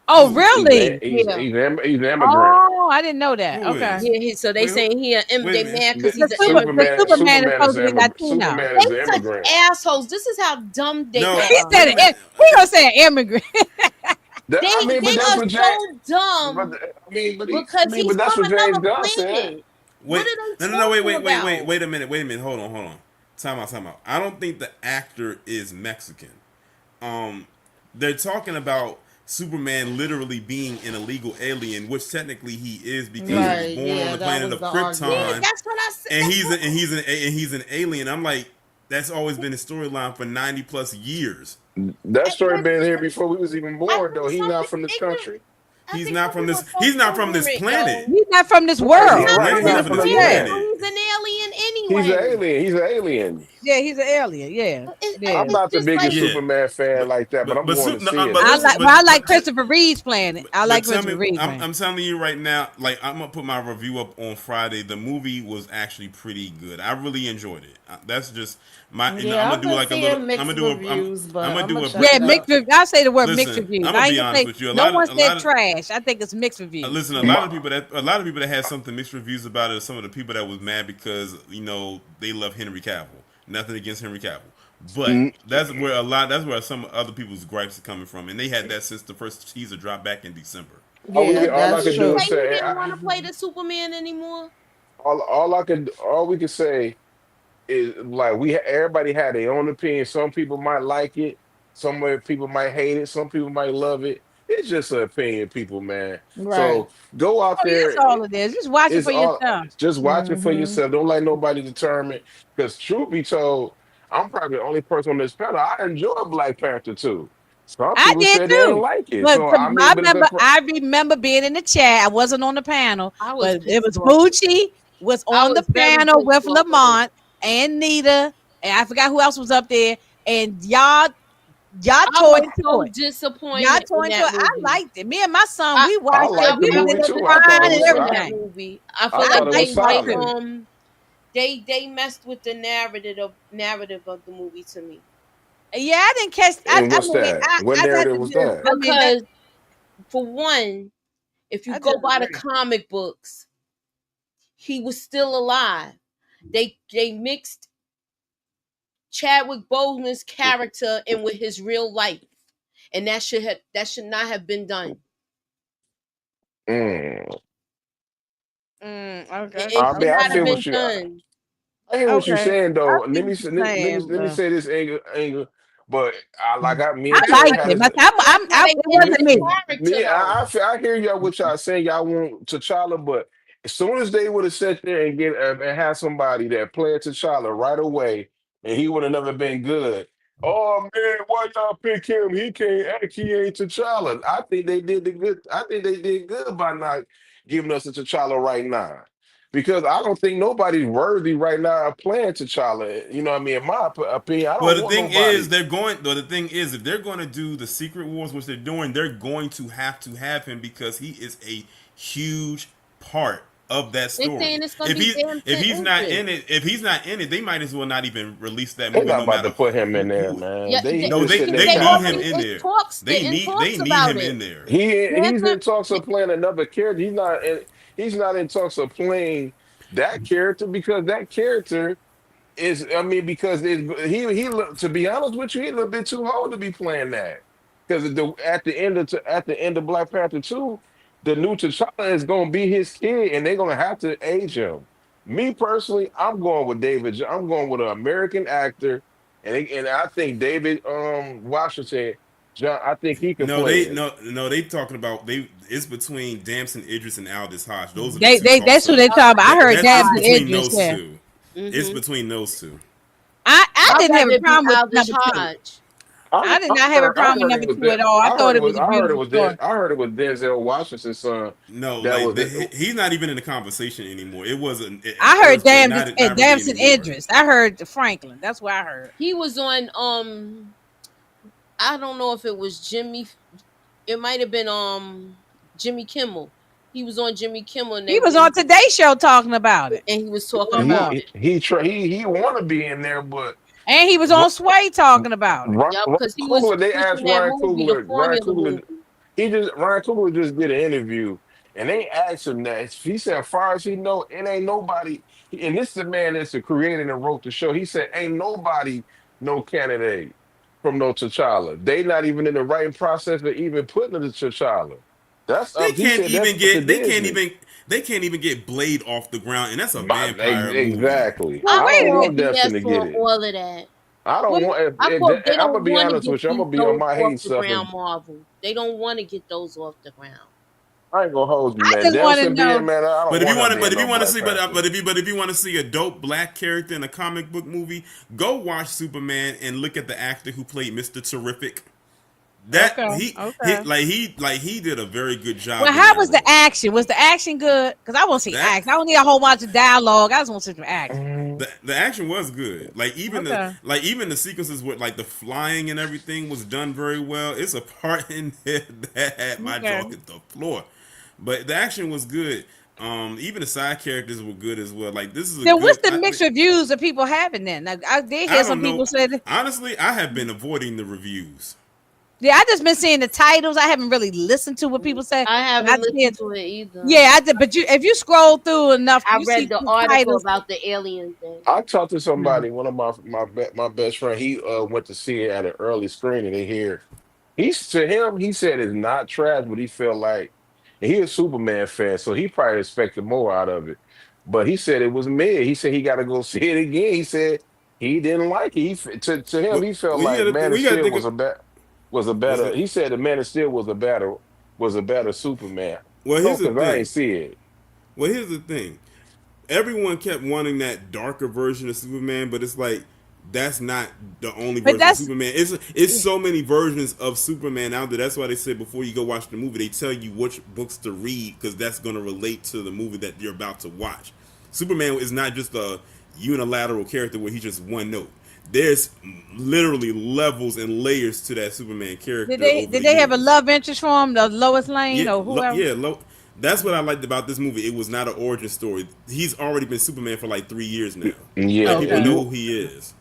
Oh, really? Yeah. he's an immigrant. Oh, I didn't know that. Who Okay. is? Yeah, so they Wait, who, saying wait a they minute. mad because he's an The immigrant. Superman is supposed to be Latino. Superman They is an such immigrant. assholes. This is how dumb they No, He are. wait said a minute. he gonna say an immigrant. I mean, but They that's are what James. so But dumb I because mean, but he's that's from what James another Gunn said. planet. What Wait, are they no, talking about? wait a minute. Hold on. Time out. I don't think the actor is Mexican. Um, they're talking about Superman literally being an illegal alien, which technically he is because he was Right? born on Yeah, the that planet was of the Yeah, argument. Krypton, that's what I said. and That's what he's an alien. I'm like, that's always been a storyline for 90 plus years. That story but been here before we was even I born, though. think He's some not people from this ignorant. country. I think some people are He's so not from this ignorant, yo. planet. He's not from this Right, He's He's world. not right. not, He's from he's not not this from from this this Yeah, planet, world. so planet. he's an alien He's an anyway. alien. He's an alien. yeah, he's an alien. Yeah, yeah. I'm It's not the just like biggest Yeah. Superman fan But like that, but I'm going to no, see it but I though. listen, like, but I like but Christopher Reeve's playing it. I like tell me, Christopher Reeve playing it. I'm telling you right now, like I'm gonna put my review up on Friday. The movie was actually pretty good. I really enjoyed it. That's just my. I'm Yeah, gonna I've do been like a little. seeing I'm gonna mixed do a. reviews, I'm but gonna I'm do gonna a. check Yeah, it out. I say the word mixed Listen, reviews. I'm I gonna ain't be gonna honest say with you. no one A said lot of trash. I think it's mixed reviews. listen. My, A lot of people that had something mixed reviews about it. Are some of the people that was mad because they love Henry Cavill. Nothing against Henry Cavill. But mm, that's where some other people's gripes are coming from, and they had that since the first teaser dropped back in December. Yeah, all I Did that's could he do true. is say he say, didn't want to play the Superman anymore? all we could say is like everybody had their own opinion. Some people might like it, people might hate it, some people might love it. It's just an opinion, people, man. Right. So go out Oh, yeah, that's there. all it is. Just watch it It's for all yourself. just watch it for Hmm. yourself. Don't let nobody determine. Because truth be told, I'm probably the only person on this panel. I enjoy Black Panther too. Some I people did said they didn't too. like it. But So I mean, but it's a I remember being in the chat. I wasn't on the panel, I was but it pissed was off. Poochie was I on the was very panel pissed with off with him. Lamont and Nita, and I forgot who else was up there. and y'all I tore was into so it. Y'all disappointed tore in into that it. I movie. liked it. Me and my son, I we I watched it. like the We I was movie in was there too. I thought it crying and was. disappointed in that everything. movie. I I feel I like thought it liked was they it like solid. too. they messed with the narrative of the movie to me. Yeah, I didn't catch. And I what's mean, that? What I had narrative to was do. that? I mean that. Because for one, if you I go by the disagree. comic books, he was still alive. They mixed Chadwick Boseman's character in with his real life, and that should not have been done. Mm. Okay. It I should mean, I not have feel Okay. been what you. done. I hear what you're Okay. saying I though. see what you're saying, Let me but say this angle. But me I and That's Terry liked how had him. this. that's how they It handled wasn't the me. character though. I hear y'all what y'all saying. Y'all want T'Challa, but as soon as they would have sat there and get and had somebody that played T'Challa right away, and he would have never been good. Oh man, why y'all pick him? He can't act. He ain't T'Challa. I think they did the good. I think they did good by not giving us a T'Challa right now. Because I don't think nobody's worthy right now of playing T'Challa. You know what I mean? In my opinion, I Well, don't the want thing is, nobody. they're going. Well, the thing is, if they're going to do the Secret Wars, which they're doing, they're going to have him because he is a huge part of that They story. saying it's gonna be If Damson he's not Idris. in it, if he's not in it, they might as well not even release that They're movie, not no about to matter put him in there, who. Yeah, man. He No, just they sitting there they they need him already casting. in there. in They talks need about him it. in there. He's Damson, in talks of playing another character. He's not in talks of playing that character because that character is because to be honest with you, he's a little bit too old to be playing that. Because at the end of Black Panther 2, the new T'Challa is gonna be his kid and they're gonna have to age him. Me personally, I'm going with I'm going with an American actor, and I think David Washington John, I think he can No, play they it. no they talking about they. It's between Damson Idris and Aldous Hodge. Those are the they two they toss that's who up. they talking about. I heard That's it's Dabs and between Idris. those Yeah. two. It's mm-hmm. between those two. I I'd didn't have rather a it be problem with Aldous number two. Hodge. I did not have a I problem with heard it number was two that at all. I thought it was a beautiful story. I heard it was Denzel Washington's son No, that like was the, it. he's not even in the conversation anymore. It wasn't at I heard first, but not really Damson anymore. Idris. I heard Franklin. That's what I heard. He was on I don't know if it was Jimmy. It might have been Jimmy Kimmel. He was on Jimmy Kimmel and He was on Today's Show talking about it he was at talking one about point, it. He want to be in there, but and he was on Sway talking about it. Yep, Ryan because he was Coogler, they asked pushing that movie, the Ryan formula Coogler, movie. Ryan Coogler just did an interview, and they asked him that. He said, as far as he know, it ain't nobody. And this is the man that's the creator and wrote the show. He said, ain't nobody no candidate from no T'Challa. They not even in the writing process of even putting the T'Challa. That's They up. He can't said that's even up to get. Disney. They can't even get Blade off the ground, and that's a vampire movie. Exactly. Well, I I wait a don't call minute. want Dempsey BS to get on it. all of that. I don't Well, want. I call they I'm gonna don't be want to honest get with you. I'm these gonna be on those my off hate the stuff. ground, Marvel. They don't want to get those off the ground. I ain't gonna hold you, I man. just want to Dempsey being know. man, I don't But if you want him want to, but being if you no want to Black see, Panther. but if you want to see a dope black character in a comic book movie, go watch Superman and look at the actor who played Mister Terrific. That Okay, okay. he did a very good Well, job in how that was the role. action? Was the action good? Because I want to see That action. I don't need a whole bunch of dialogue. I just want to see some action. Mm, the action was good. Okay, Even the sequences with like the flying and everything was done very well. It's a part in there that had my jaw okay. hit the floor, but the action was good. Even the side characters were good as well. Like this is a Then what's good. the mixed reviews that people having then? Like, I did I hear some don't know. people say that. Honestly, I have been avoiding the reviews. Yeah, I just been seeing the titles. I haven't really listened to what people say, I but I haven't just see listened it. to it either. Yeah, I did. But if you scroll through enough, I you read see the the article titles. about the alien thing. I talked to Yeah. somebody, one of my best friend. He went to see it at an early screening. And he said it's not trash, but he felt like and he a Superman fan, so he probably expected more out of it. But he said it was mid. He said he got to go see it again. He said he didn't like it. To him, he felt Well, you like gotta Man of we gotta Steel think of was a what's better. it. He said the Man of Steel was a better Superman. Well, No, here's the because I thing. ain't see it. Well, here's the thing. Everyone kept wanting that darker version of Superman, but it's like that's not the only But version of that's Superman. It's so many versions of Superman out there. That's why they say before you go watch the movie, they tell you which books to read because that's going to relate to the movie that you're about to watch. Superman is not just a unilateral character where he's just one note. there's literally levels and layers to that Superman Did character they over did the they have a years. love interest for him, the Lois Yeah, Lane or whoever? yeah, that's what I liked about this movie. It was not an origin story. He's already been Superman for like 3 years now. Yeah, Like people Okay. know you who he is,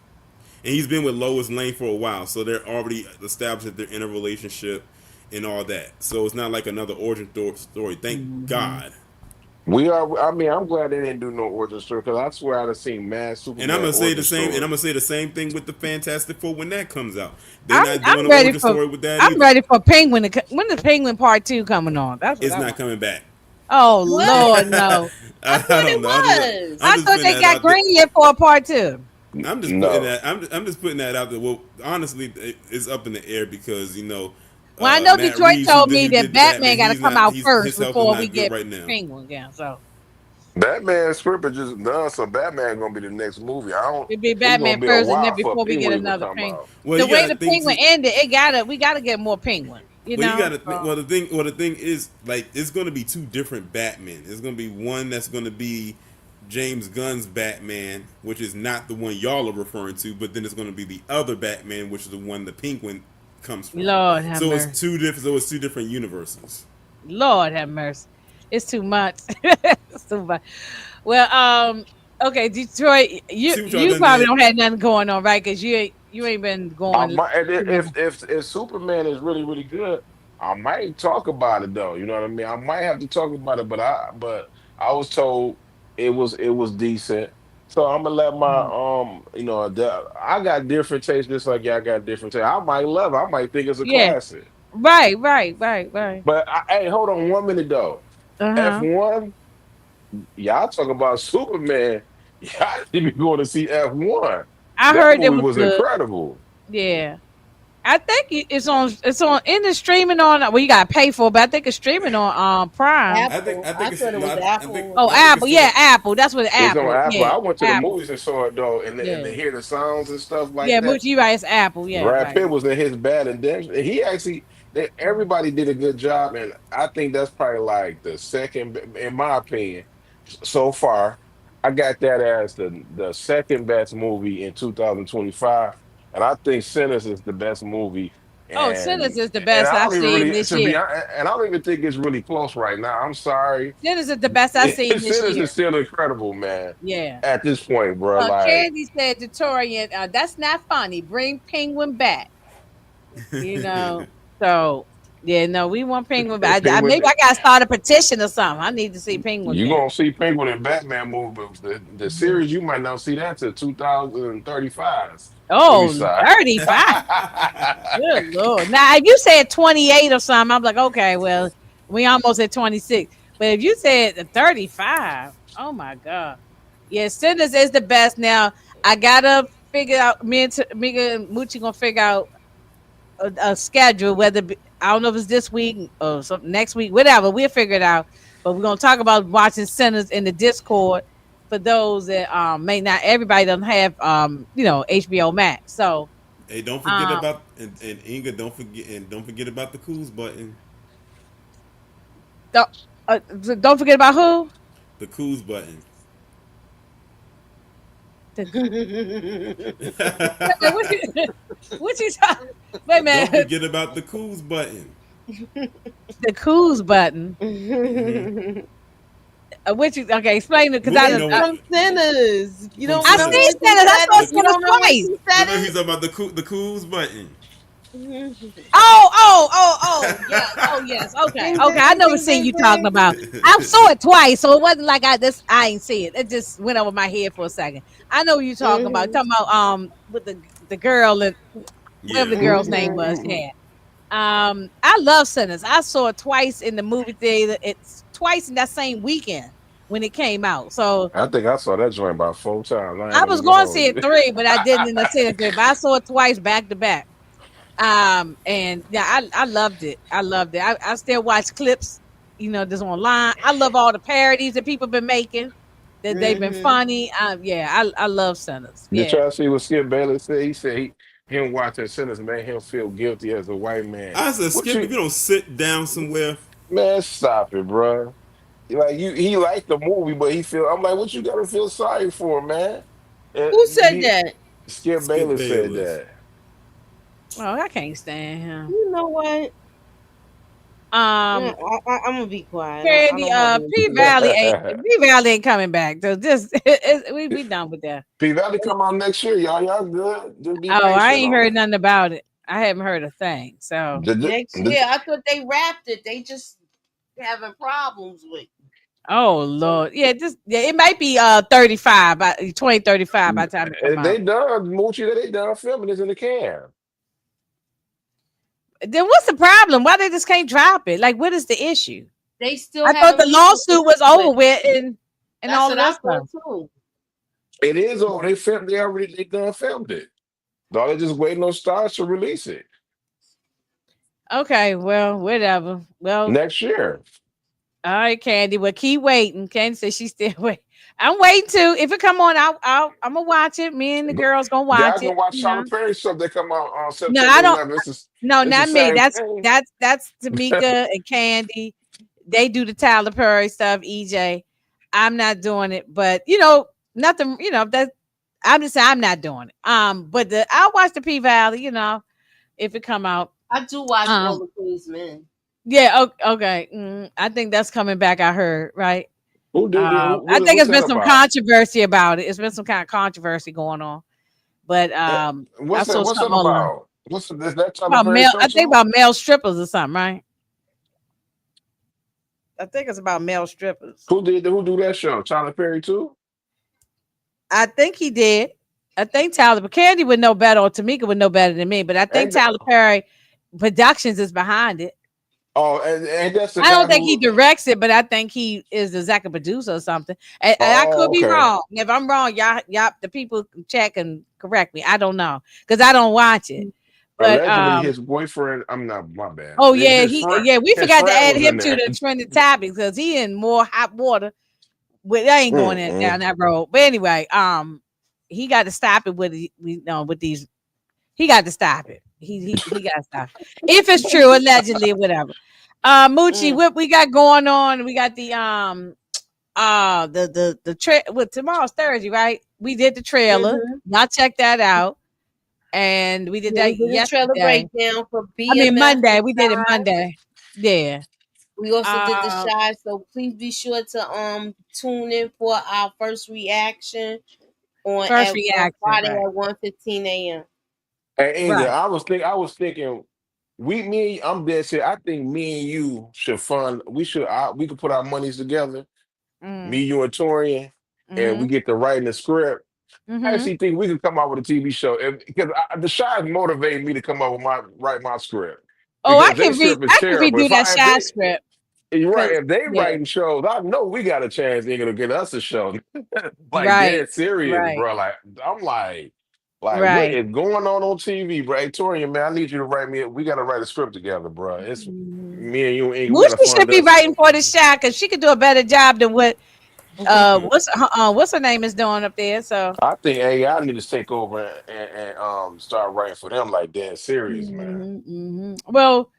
and he's been with Lois Lane for a while, so they're already established that they're in a relationship and all that. So it's not like another origin story. Thank Hmm. God. we are. I mean, I'm glad they didn't do no origin story because I swear I'd have seen mad And I'm Superman gonna say origin the same. And I'm stories. gonna say the same thing with the Fantastic Four when that comes out. They're I'm not I'm doing an ready origin for story with that I'm either. ready for Penguin to when the Penguin Part 2 coming on. That's what It's I not want. coming back. Oh What? Lord, no. I I thought don't it know. was. I'm I just thought putting they that got out there. greenlit for a part 2. I'm just putting No, that. I'm just putting that out there. Well, honestly, it's up in the air because Well, I know Matt Detroit Reeves, told me who that did the Batman, Batman got to he's come not. out He's first his health is before we not good get right now. Penguin again. So Batman script is just done, so Batman gonna be the next movie. I don't. it'd be It's gonna Batman be a first, and then while for before we get Penguin to another come Penguin. out. Well, The you way got to the think Penguin too. ended, we gotta get more Penguin. You Well, you know. got to think. So, Well, the thing is, like, it's going to be two different Batman. It's going to be one that's going to be James Gunn's Batman, which is not the one y'all are referring to, but then it's going to be the other Batman, which is the one the Penguin comes from. Lord have So it's mercy. two different. So it's two different universes. Lord have mercy. It's too much. It's too much. Well, okay, Detroit, See what y'all you done probably did. don't have nothing going on, right? Because you ain't been I going. might, and You know. if Superman is really really good, I might talk about it though. You know what I mean? I might have to talk about it, but I was told it was decent. So I'm gonna let my Mhm. I got different tastes just like y'all got different tastes. I might love it. I might think it's a Yeah. classic. Right. But hey, hold on 1 minute though. Uh huh. F1, y'all talk about Superman. Y'all need to be going to see F1. I That heard it movie was was good. incredible. Yeah. I think it's on in the streaming on. Well, you gotta pay for, it, but I think it's streaming on Prime. Apple. I think I it's thought it no. was Apple. Oh, I think it's Apple. still. Yeah, Apple. That's what It's on Apple. Apple. Yeah, I went to the Apple. movies and saw it though, and Yeah, to hear the sounds and stuff like yeah. that. Moochie, you right? It's Apple. Yeah, Brad right. Pitt was in his bad and then he actually everybody did a good job, and I think that's probably like the second, in my opinion, so far. I got that as the second best movie in 2025, and I think Sinners is the best movie. Oh, And Sinners is the and best I I've don't even seen really, this to be year. honest, and I don't even think it's really close right now. I'm sorry. Sinners is the best I've seen this Sinners is year. still incredible, man. Yeah. At this point, bro, like. Candy said to Torian, "That's not funny. Bring Penguin back." You know. So yeah, no, we want Penguin back. Penguin. Maybe I gotta start a petition or something. I need to see Penguin You again. gonna see Penguin and Batman movie, but the series you might not see that till 2035. Let me Oh, stop. 35. Good Lord. Now, if you said 28 or something, I'm like, okay, well, we almost at 26. But if you said 35, oh my God. Yeah, Sinners is the best. Now, I gotta figure out, me and Moochie gonna figure out a schedule, I don't know if it's this week or some next week, whatever. We'll figure it out. But we're gonna talk about watching Sinners in the Discord for those that may not, everybody doesn't have HBO Max. So Hey, don't forget um about and Inga. Don't forget about the Coos button. don't, don't forget about who? The Coos button. The wait, what you what you talking? Wait a Don't minute. forget about the Coos button. The Coos button. Hmm. What you okay? Explain it because Moochie That's know what from Sinners. You from don't I remember seen Sinners. when she Sinners. I said saw it? You Sinners don't remember when twice. she No, said no, he's it? talking about the Coos button. Oh, yes. Oh, yes. Okay. Ding, Okay. ding, I ding, know what ding, scene ding, you talking ding. about. I saw it twice, so it wasn't like I ain't see it. It just went over my head for a second. I know what you talking about. Mhm. Talking about with the girl and whatever the Yeah. girl's name was. Mhm. Yeah. I love Sinners. I saw it twice in the movie theater. It's twice in that same weekend when it came out. So I think I saw that joint about 4 times. I ain't I gonna was even going to hold see it you. three, but I didn't in the theater. But I saw it twice back to back. And yeah, I loved it. I loved it. I still watch clips, just online. I love all the parodies that people been making. That they've been Mhm. funny. Yeah, I love Sinners. Did Yeah. y'all see what Skip Bayless said? He said him watching Sinners made him feel guilty as a white man. I said, What Skip, you if you don't sit down somewhere, man? Stop it, bro. Like he liked the movie, but he feel I'm like, what you gotta feel sorry for, man? Who said Be that? Skip Skip Bayless said Bayless. that. Oh, I can't stand him. You know what? Yeah, Um, I'm gonna be quiet. I Candy, don't have P anything. Valley ain't P Valley ain't coming back. So just we done with that. P Valley come out next year, y'all. Y'all good. Just be Oh, I patient ain't on heard it. nothing about it. I haven't heard a thing. So, Next The- year, I thought they wrapped it. They just having problems with. oh Lord, yeah, just yeah, it might be 35 by 2035 by the time it come they out. done Moochie. They done filming this in the can. Then what's the problem? Why they just can't drop it? Like, what is the issue? They still I thought haven't the released lawsuit it was with. over with and That's all of what I that thought stuff. too. It is over. They filmed. They already. They done filmed it. All they just waiting on stars to release it Okay, well, whatever. Well, next year. all right, Candy. Well, keep waiting. Candy says she's still waiting. I'm waiting to. If it come on, I'm gonna watch it. Me and the girls gonna Yeah, watch I can it. watch You Tyler know. Perry stuff that come out on No, I September don't. 11th. No, It's the not me. same thing. That's Tamika and Candy. They do the Tyler Perry stuff. EJ, I'm not doing it. But nothing. That I'm just saying I'm not doing it. But I'll watch the P Valley. If it come out. I do watch All Um, the Queen's Men. yeah. Okay. I think that's coming back. I heard right. Who did it? I think What's it's that been some about? controversy about it. It's been some kind of controversy going on. But Eh, I saw What's that something online about? Is that Tyler about Perry male. show I think too? about male strippers or something, right? I think it's about male strippers. Who do that show? Tyler Perry too? I think he did. I think Tyler, but Candy would know better, or Tamika would know better than me. But I think Ain't that, Tyler Perry Productions is behind it. oh, and that's the I don't guy think he who. directs it, but I think he is the executive producer or something. And I Oh, could be okay. wrong. If I'm wrong, y'all, the people check and correct me. I don't know because I don't watch it. But Allegedly, his boyfriend. I'm not. My bad. oh yeah, Friend. we His forgot to friend add was in him to there. the trending topics because he in more hot water. But I ain't going down Mm-mm. that road. But anyway, he got to stop it with these. He got to stop it. He got to stop it. If it's true, allegedly, whatever. Moochie, Mm. what we got going on? We got the with tomorrow's Thursday, right? We did the trailer. Mm-hmm. Y'all check that out. And we did Yeah, we that did a trailer yesterday. breakdown for I mean BMF Monday. and We did it Shy. Monday. Yeah. We also did the Um Shy, so please be sure to tune in for our first reaction First on reaction, Friday right. at 1:15 a.m. Hey, Inga, Right. I was thinking, I'm dead set. I think me and you should fund. We could put our monies together. Me, Mm. you, and Torian, and we Mhm. get to writing the script. I Mhm. actually think we could come out with a TV show, because the Shy motivated me to come up with write my script, Oh, because their script is I can terrible. redo that If shy they script. You're right. Cause If they yeah. writing shows, I know we got a chance. They're gonna get us a show. Like Right. dead serious, Right. bro. Like I'm like what Right. is going on TV, bro? Hey, Torian, man, I need you to write me. We gotta write a script together, bro. It's Mhm. me and you. We gotta Lucy should fund be us. writing for the shy because she could do a better job than what what's her name is doing up there. So I think AI need to take over and start writing for them like dead serious, man. well,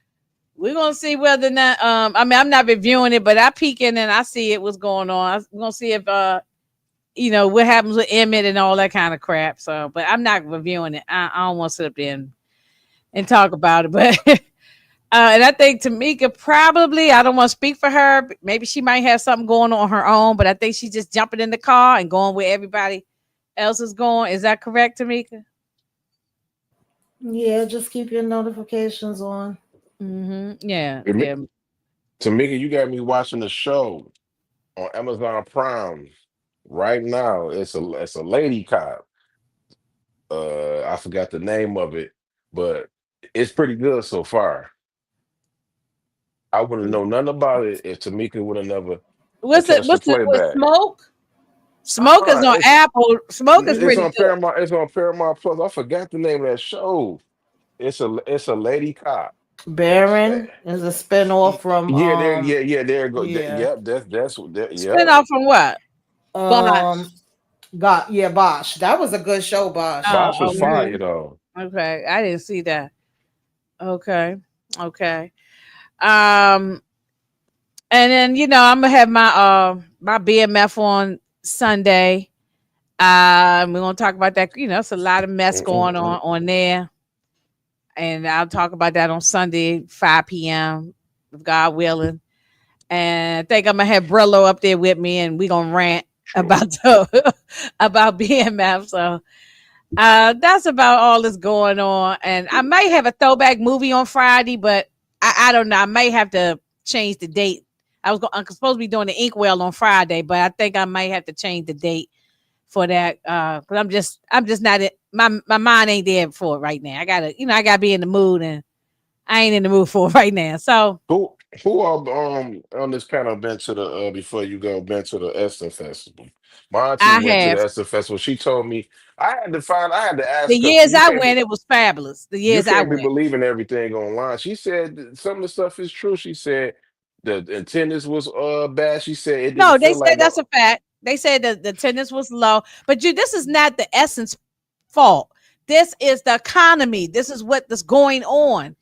we're gonna see whether or not I mean I'm not reviewing it, but I peek in and I see it what's going on. I'm gonna see if what happens with Emmett and all that kind of crap. So but I'm not reviewing it. I don't want to sit up there and talk about it. But and I think Tamika probably, I don't want to speak for her. But maybe she might have something going on her own, but I think she's just jumping in the car and going where everybody else is going. Is that correct, Tamika? Yeah, just keep your notifications on. Yeah, Tamika, yeah. you got me watching the show on Amazon Prime right now. It's a lady cop. I forgot the name of it, but it's pretty good so far. I wouldn't know nothing about it if Tamika would have never What's it? attached the What's the With playback. Smoke, Smoke is on It's Apple? Smoke is it's pretty on good. Paramount. It's on Paramount Plus. I forgot the name of that show. It's a lady cop. Eh, Baron is a spinoff from Yeah, there you go. yeah. Yep, yep. Spin off from what? Um Bosh. got yeah, Bosch. That was a good show, Bosch. Bosch Oh, was okay. fire Mm-hmm. though. Okay. I didn't see that. Okay. Okay. Um, and then I'm gonna have my BMF on Sunday. We're gonna talk about that. It's a lot of mess going Mm-mm-mm. on there, and I'll talk about that on Sunday, 5 p.m. if God willing. And I think I'm gonna have Brillo up there with me, and we're gonna rant about about BMF. So that's about all that's going on. And I might have a throwback movie on Friday, but I don't know. I might have to change the date. I'm supposed to be doing the Inkwell on Friday, but I think I might have to change the date for that. Cause I'm just not it. My mind ain't there for it right now. I gotta be in the mood, and I ain't in the mood for it right now. So Who who are on this panel been to the before you go been to the Essence Festival? My auntie I went to have the Essence Festival. She told me I had to the ask her. years I went, it was fabulous. The You years I can't be went. believing everything online. She said that some of the stuff is true. She said the attendance was bad. She said it didn't No, they feel said like that's no. a fact. They said that the attendance was low, but this is not the Essence fault. This is the economy. This is what is going on.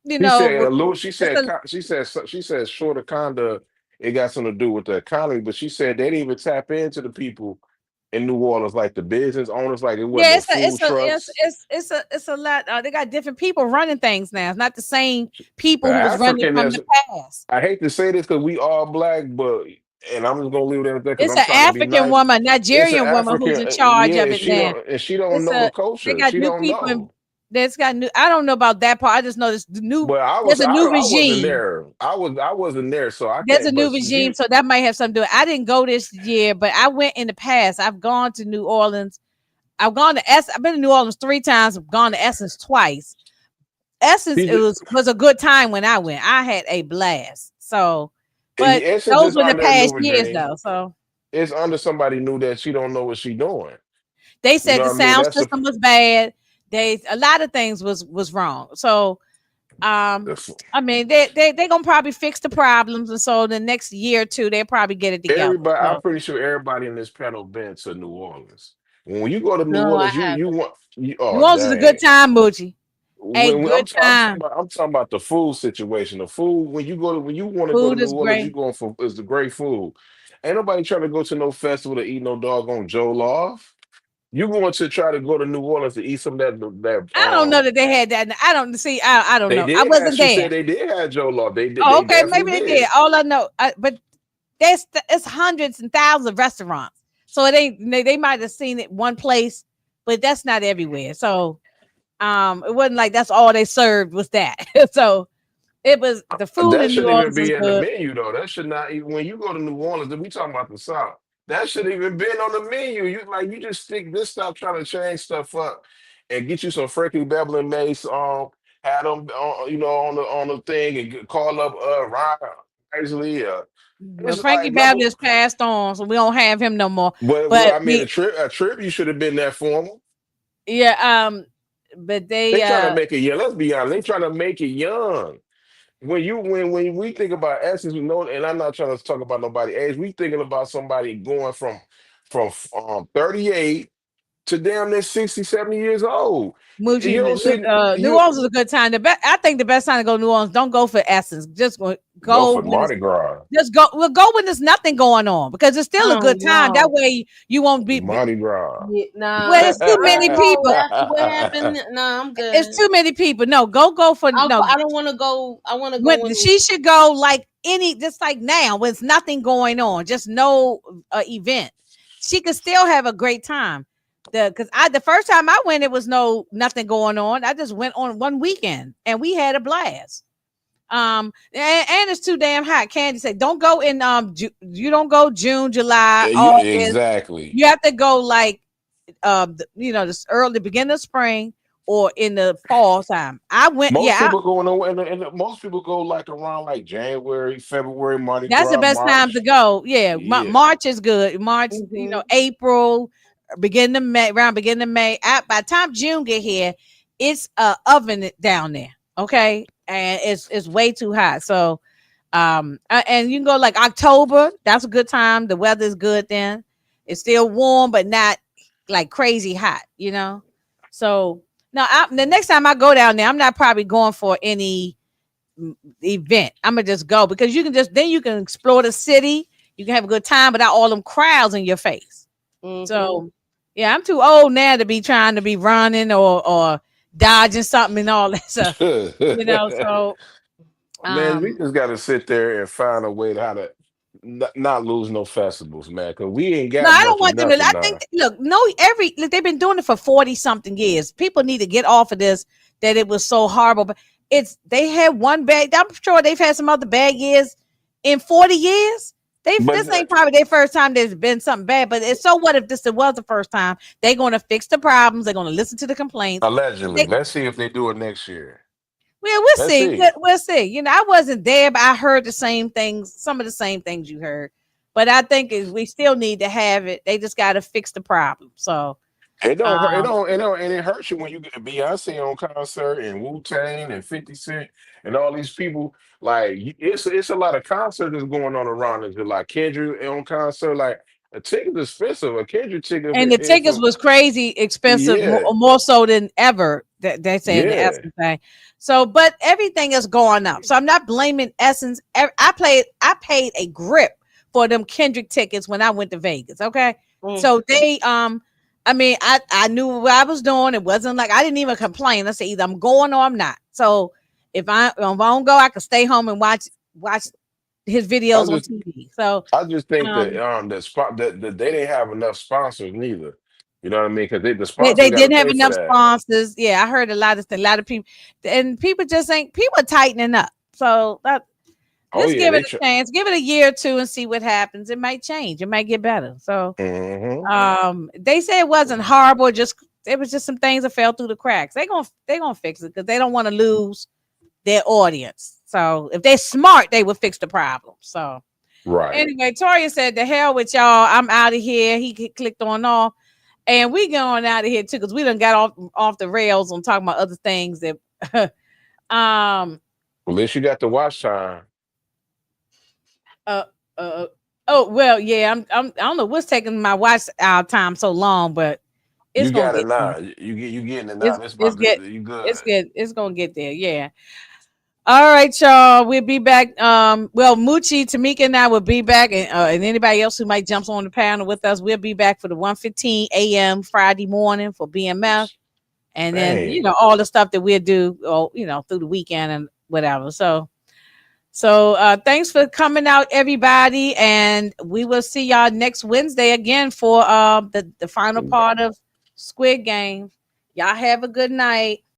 You She know, said she it's said she said short of conduct. It got something to do with the economy, but she said they didn't even tap into the people in New Orleans, like the business owners, like it wasn't yeah, no it's a food it's a it's trucks. it's it's a it's a lot. They got different people running things now. It's not the same people The who was running African from the is past. I hate to say this because we all black, but and I'm just gonna leave it at that because It's I'm an trying to be African nice. woman, It's an Nigerian woman who's African, in charge yeah. of it now. She don't It's know the a They culture. got She new don't people in know. that's got new. I don't know about that part. I just know But there's a new I wasn't regime. there. I wasn't there, so I There's a can't. new But regime, so that might have something to do. I didn't go this year, but I went in the past. I've gone to New Orleans. I've been to New Orleans 3 times. I've gone to Essence twice. Essence she was a good time when I went. I had a blast. So, but Essence those is were the under a new past years regime. though. So It's under somebody new that she don't know what she doing. they You said know the what I mean? sound That's system was bad. A lot of things was wrong. So the I mean they gonna probably fix the problems, and so the next year or two they'll probably get it together. everybody. I'm So pretty sure everybody in this panel been to New Orleans. When you go to New No, I Orleans, you haven't. want New oh Orleans is a good dang. time, Moochie. A good time. I'm talking about the food situation. The food when you want to go to Food New is Orleans, you great. going for is the great food. Ain't nobody trying to go to no festival to eat no doggone Joe Love. You going to try to go to New Orleans to eat some of that I don't know that they had that. I don't see. I don't they know. I did have wasn't she there. said they did have Joe Love. Oh, They okay, definitely maybe they did. did. All I know, but it's hundreds and thousands of restaurants. So it ain't. They might have seen it one place, but that's not everywhere. So it wasn't like that's all they served was that. So it was the food That in New shouldn't even Orleans was be in the good. menu though. That should not even when you go to New Orleans, we talking about the South. That should even been on the menu. You just stick this stuff trying to change stuff up and get you some Frankie Beverly Mace had them on the thing and call up Ryan Isley. Well, It's Frankie like number Baptist passed on, so we don't have him no more. but But I mean a trip you should have been there for them. yeah, but They trying to make it young. Let's be honest. They trying to make it young. When we think about Essence, we know, and I'm not trying to talk about nobody age. We thinking about somebody going from 38 to damn near 60, 70 years old. You Moochie, don't see New you Orleans is a good time. I think the best time to go to New Orleans. Don't go for Essence. Just go go for when it's Mardi Gras. just go. Well, go when there's nothing going on because it's still a Oh good time. That no. way you won't be. Mardi Gras. Yeah, nah, Well, it's too I many don't go people. after what happened. Nah, I'm It's good. too many people. No, go for no. I don't want to go. I want to go When in. she should go like just like now when it's nothing going on, just no event. She could still have a great time. The first time I went, it was nothing going on. I just went on one weekend and we had a blast. And it's too damn hot. Candy said, don't go in you don't go June, July, August. Exactly. You have to go like this early beginning of spring or in the fall time. I went, Most yeah, people go in most people go like around like January, February, Mardi that's the Gras, best time to March. go. Yeah, Yeah. March is good. March, Mhm. April, beginning of May, around beginning of May. By the time June get here, it's oven down there. Okay, and it's way too hot. So, and you can go like October. That's a good time. The weather is good then. It's still warm, but not like crazy hot. So now the next time I go down there, I'm not probably going for any event. I'm gonna just go because you can explore the city. You can have a good time without all them crowds in your face. Mhm. So Yeah, I'm too old now to be trying to be running or dodging something and all that stuff. So Man, we um just got to sit there and find a way to how to not lose no festivals, man, because we ain't no, got I don't much of want them to. nothing I think now. look, no, look, they've been doing it for 40 something years. People need to get off of this that it was so horrible. But they had one bad. I'm sure they've had some other bad years in 40 years. But This ain't probably their first time there's been something bad, but it's so what if this was the first time? They're gonna fix the problems, they're gonna listen to the complaints. allegedly, They, let's see if they do it next year. well, we'll Let's see. see. We'll see. I wasn't there, but I heard the same things, some of the same things you heard. But I think we still need to have it. They just got to fix the problem. So, It don't hurt. It um, don't. It don't. And it hurts you when you get Beyonce on concert and Wu Tang and 50 Cent and all these people. Like it's a lot of concerts that's going on around us. Like Kendrick on concert. Like a ticket is expensive. A Kendrick ticket and the is tickets for was crazy expensive, yeah, more so than ever. That they say in the yeah. Essence thing. So, but everything is going up. So I'm not blaming Essence. I paid a grip for them Kendrick tickets when I went to Vegas. Okay, Mm. so I mean, I knew what I was doing. It wasn't like I didn't even complain. I said either I'm going or I'm not. So if I don't go, I could stay home and watch his I videos on just TV. So I just think that um, the spot that they didn't have enough sponsors neither. You know what I mean? Because the they sponsors got to didn't have pay for enough that. sponsors. Yeah, I heard a lot of people, and people just ain't people are tightening up. So Oh just yeah, give it they. a chance. Give it a year or two and see what happens. It might change. It might get better. So Hmm. they say it wasn't horrible. Just it was just some things that fell through the cracks. They gonna fix it because they don't want to lose their audience. So if they're smart, they would fix the problem. So Right. anyway, Toria said, "The hell with y'all. I'm out of here." He clicked on off. And we going out of here too, because we done got off the rails on talking about other things that um Well, at least you got the watch time. uh uh oh well yeah, I don't know what's taking my watch our time so long, but it's You gonna got it get there. now. You getting it now. It's It's about get to. You good. it's good. It's gonna get there. Yeah. All right, y'all. We'll be back. Well, Moochie, Tamika, and I will be back, and anybody else who might jump on the panel with us, we'll be back for the 1:15 a.m. Friday morning for BMF. And then Man. all the stuff that we'll do or through the weekend and whatever. So thanks for coming out, everybody, and we will see y'all next Wednesday again for the final part of Squid Game. Y'all have a good night.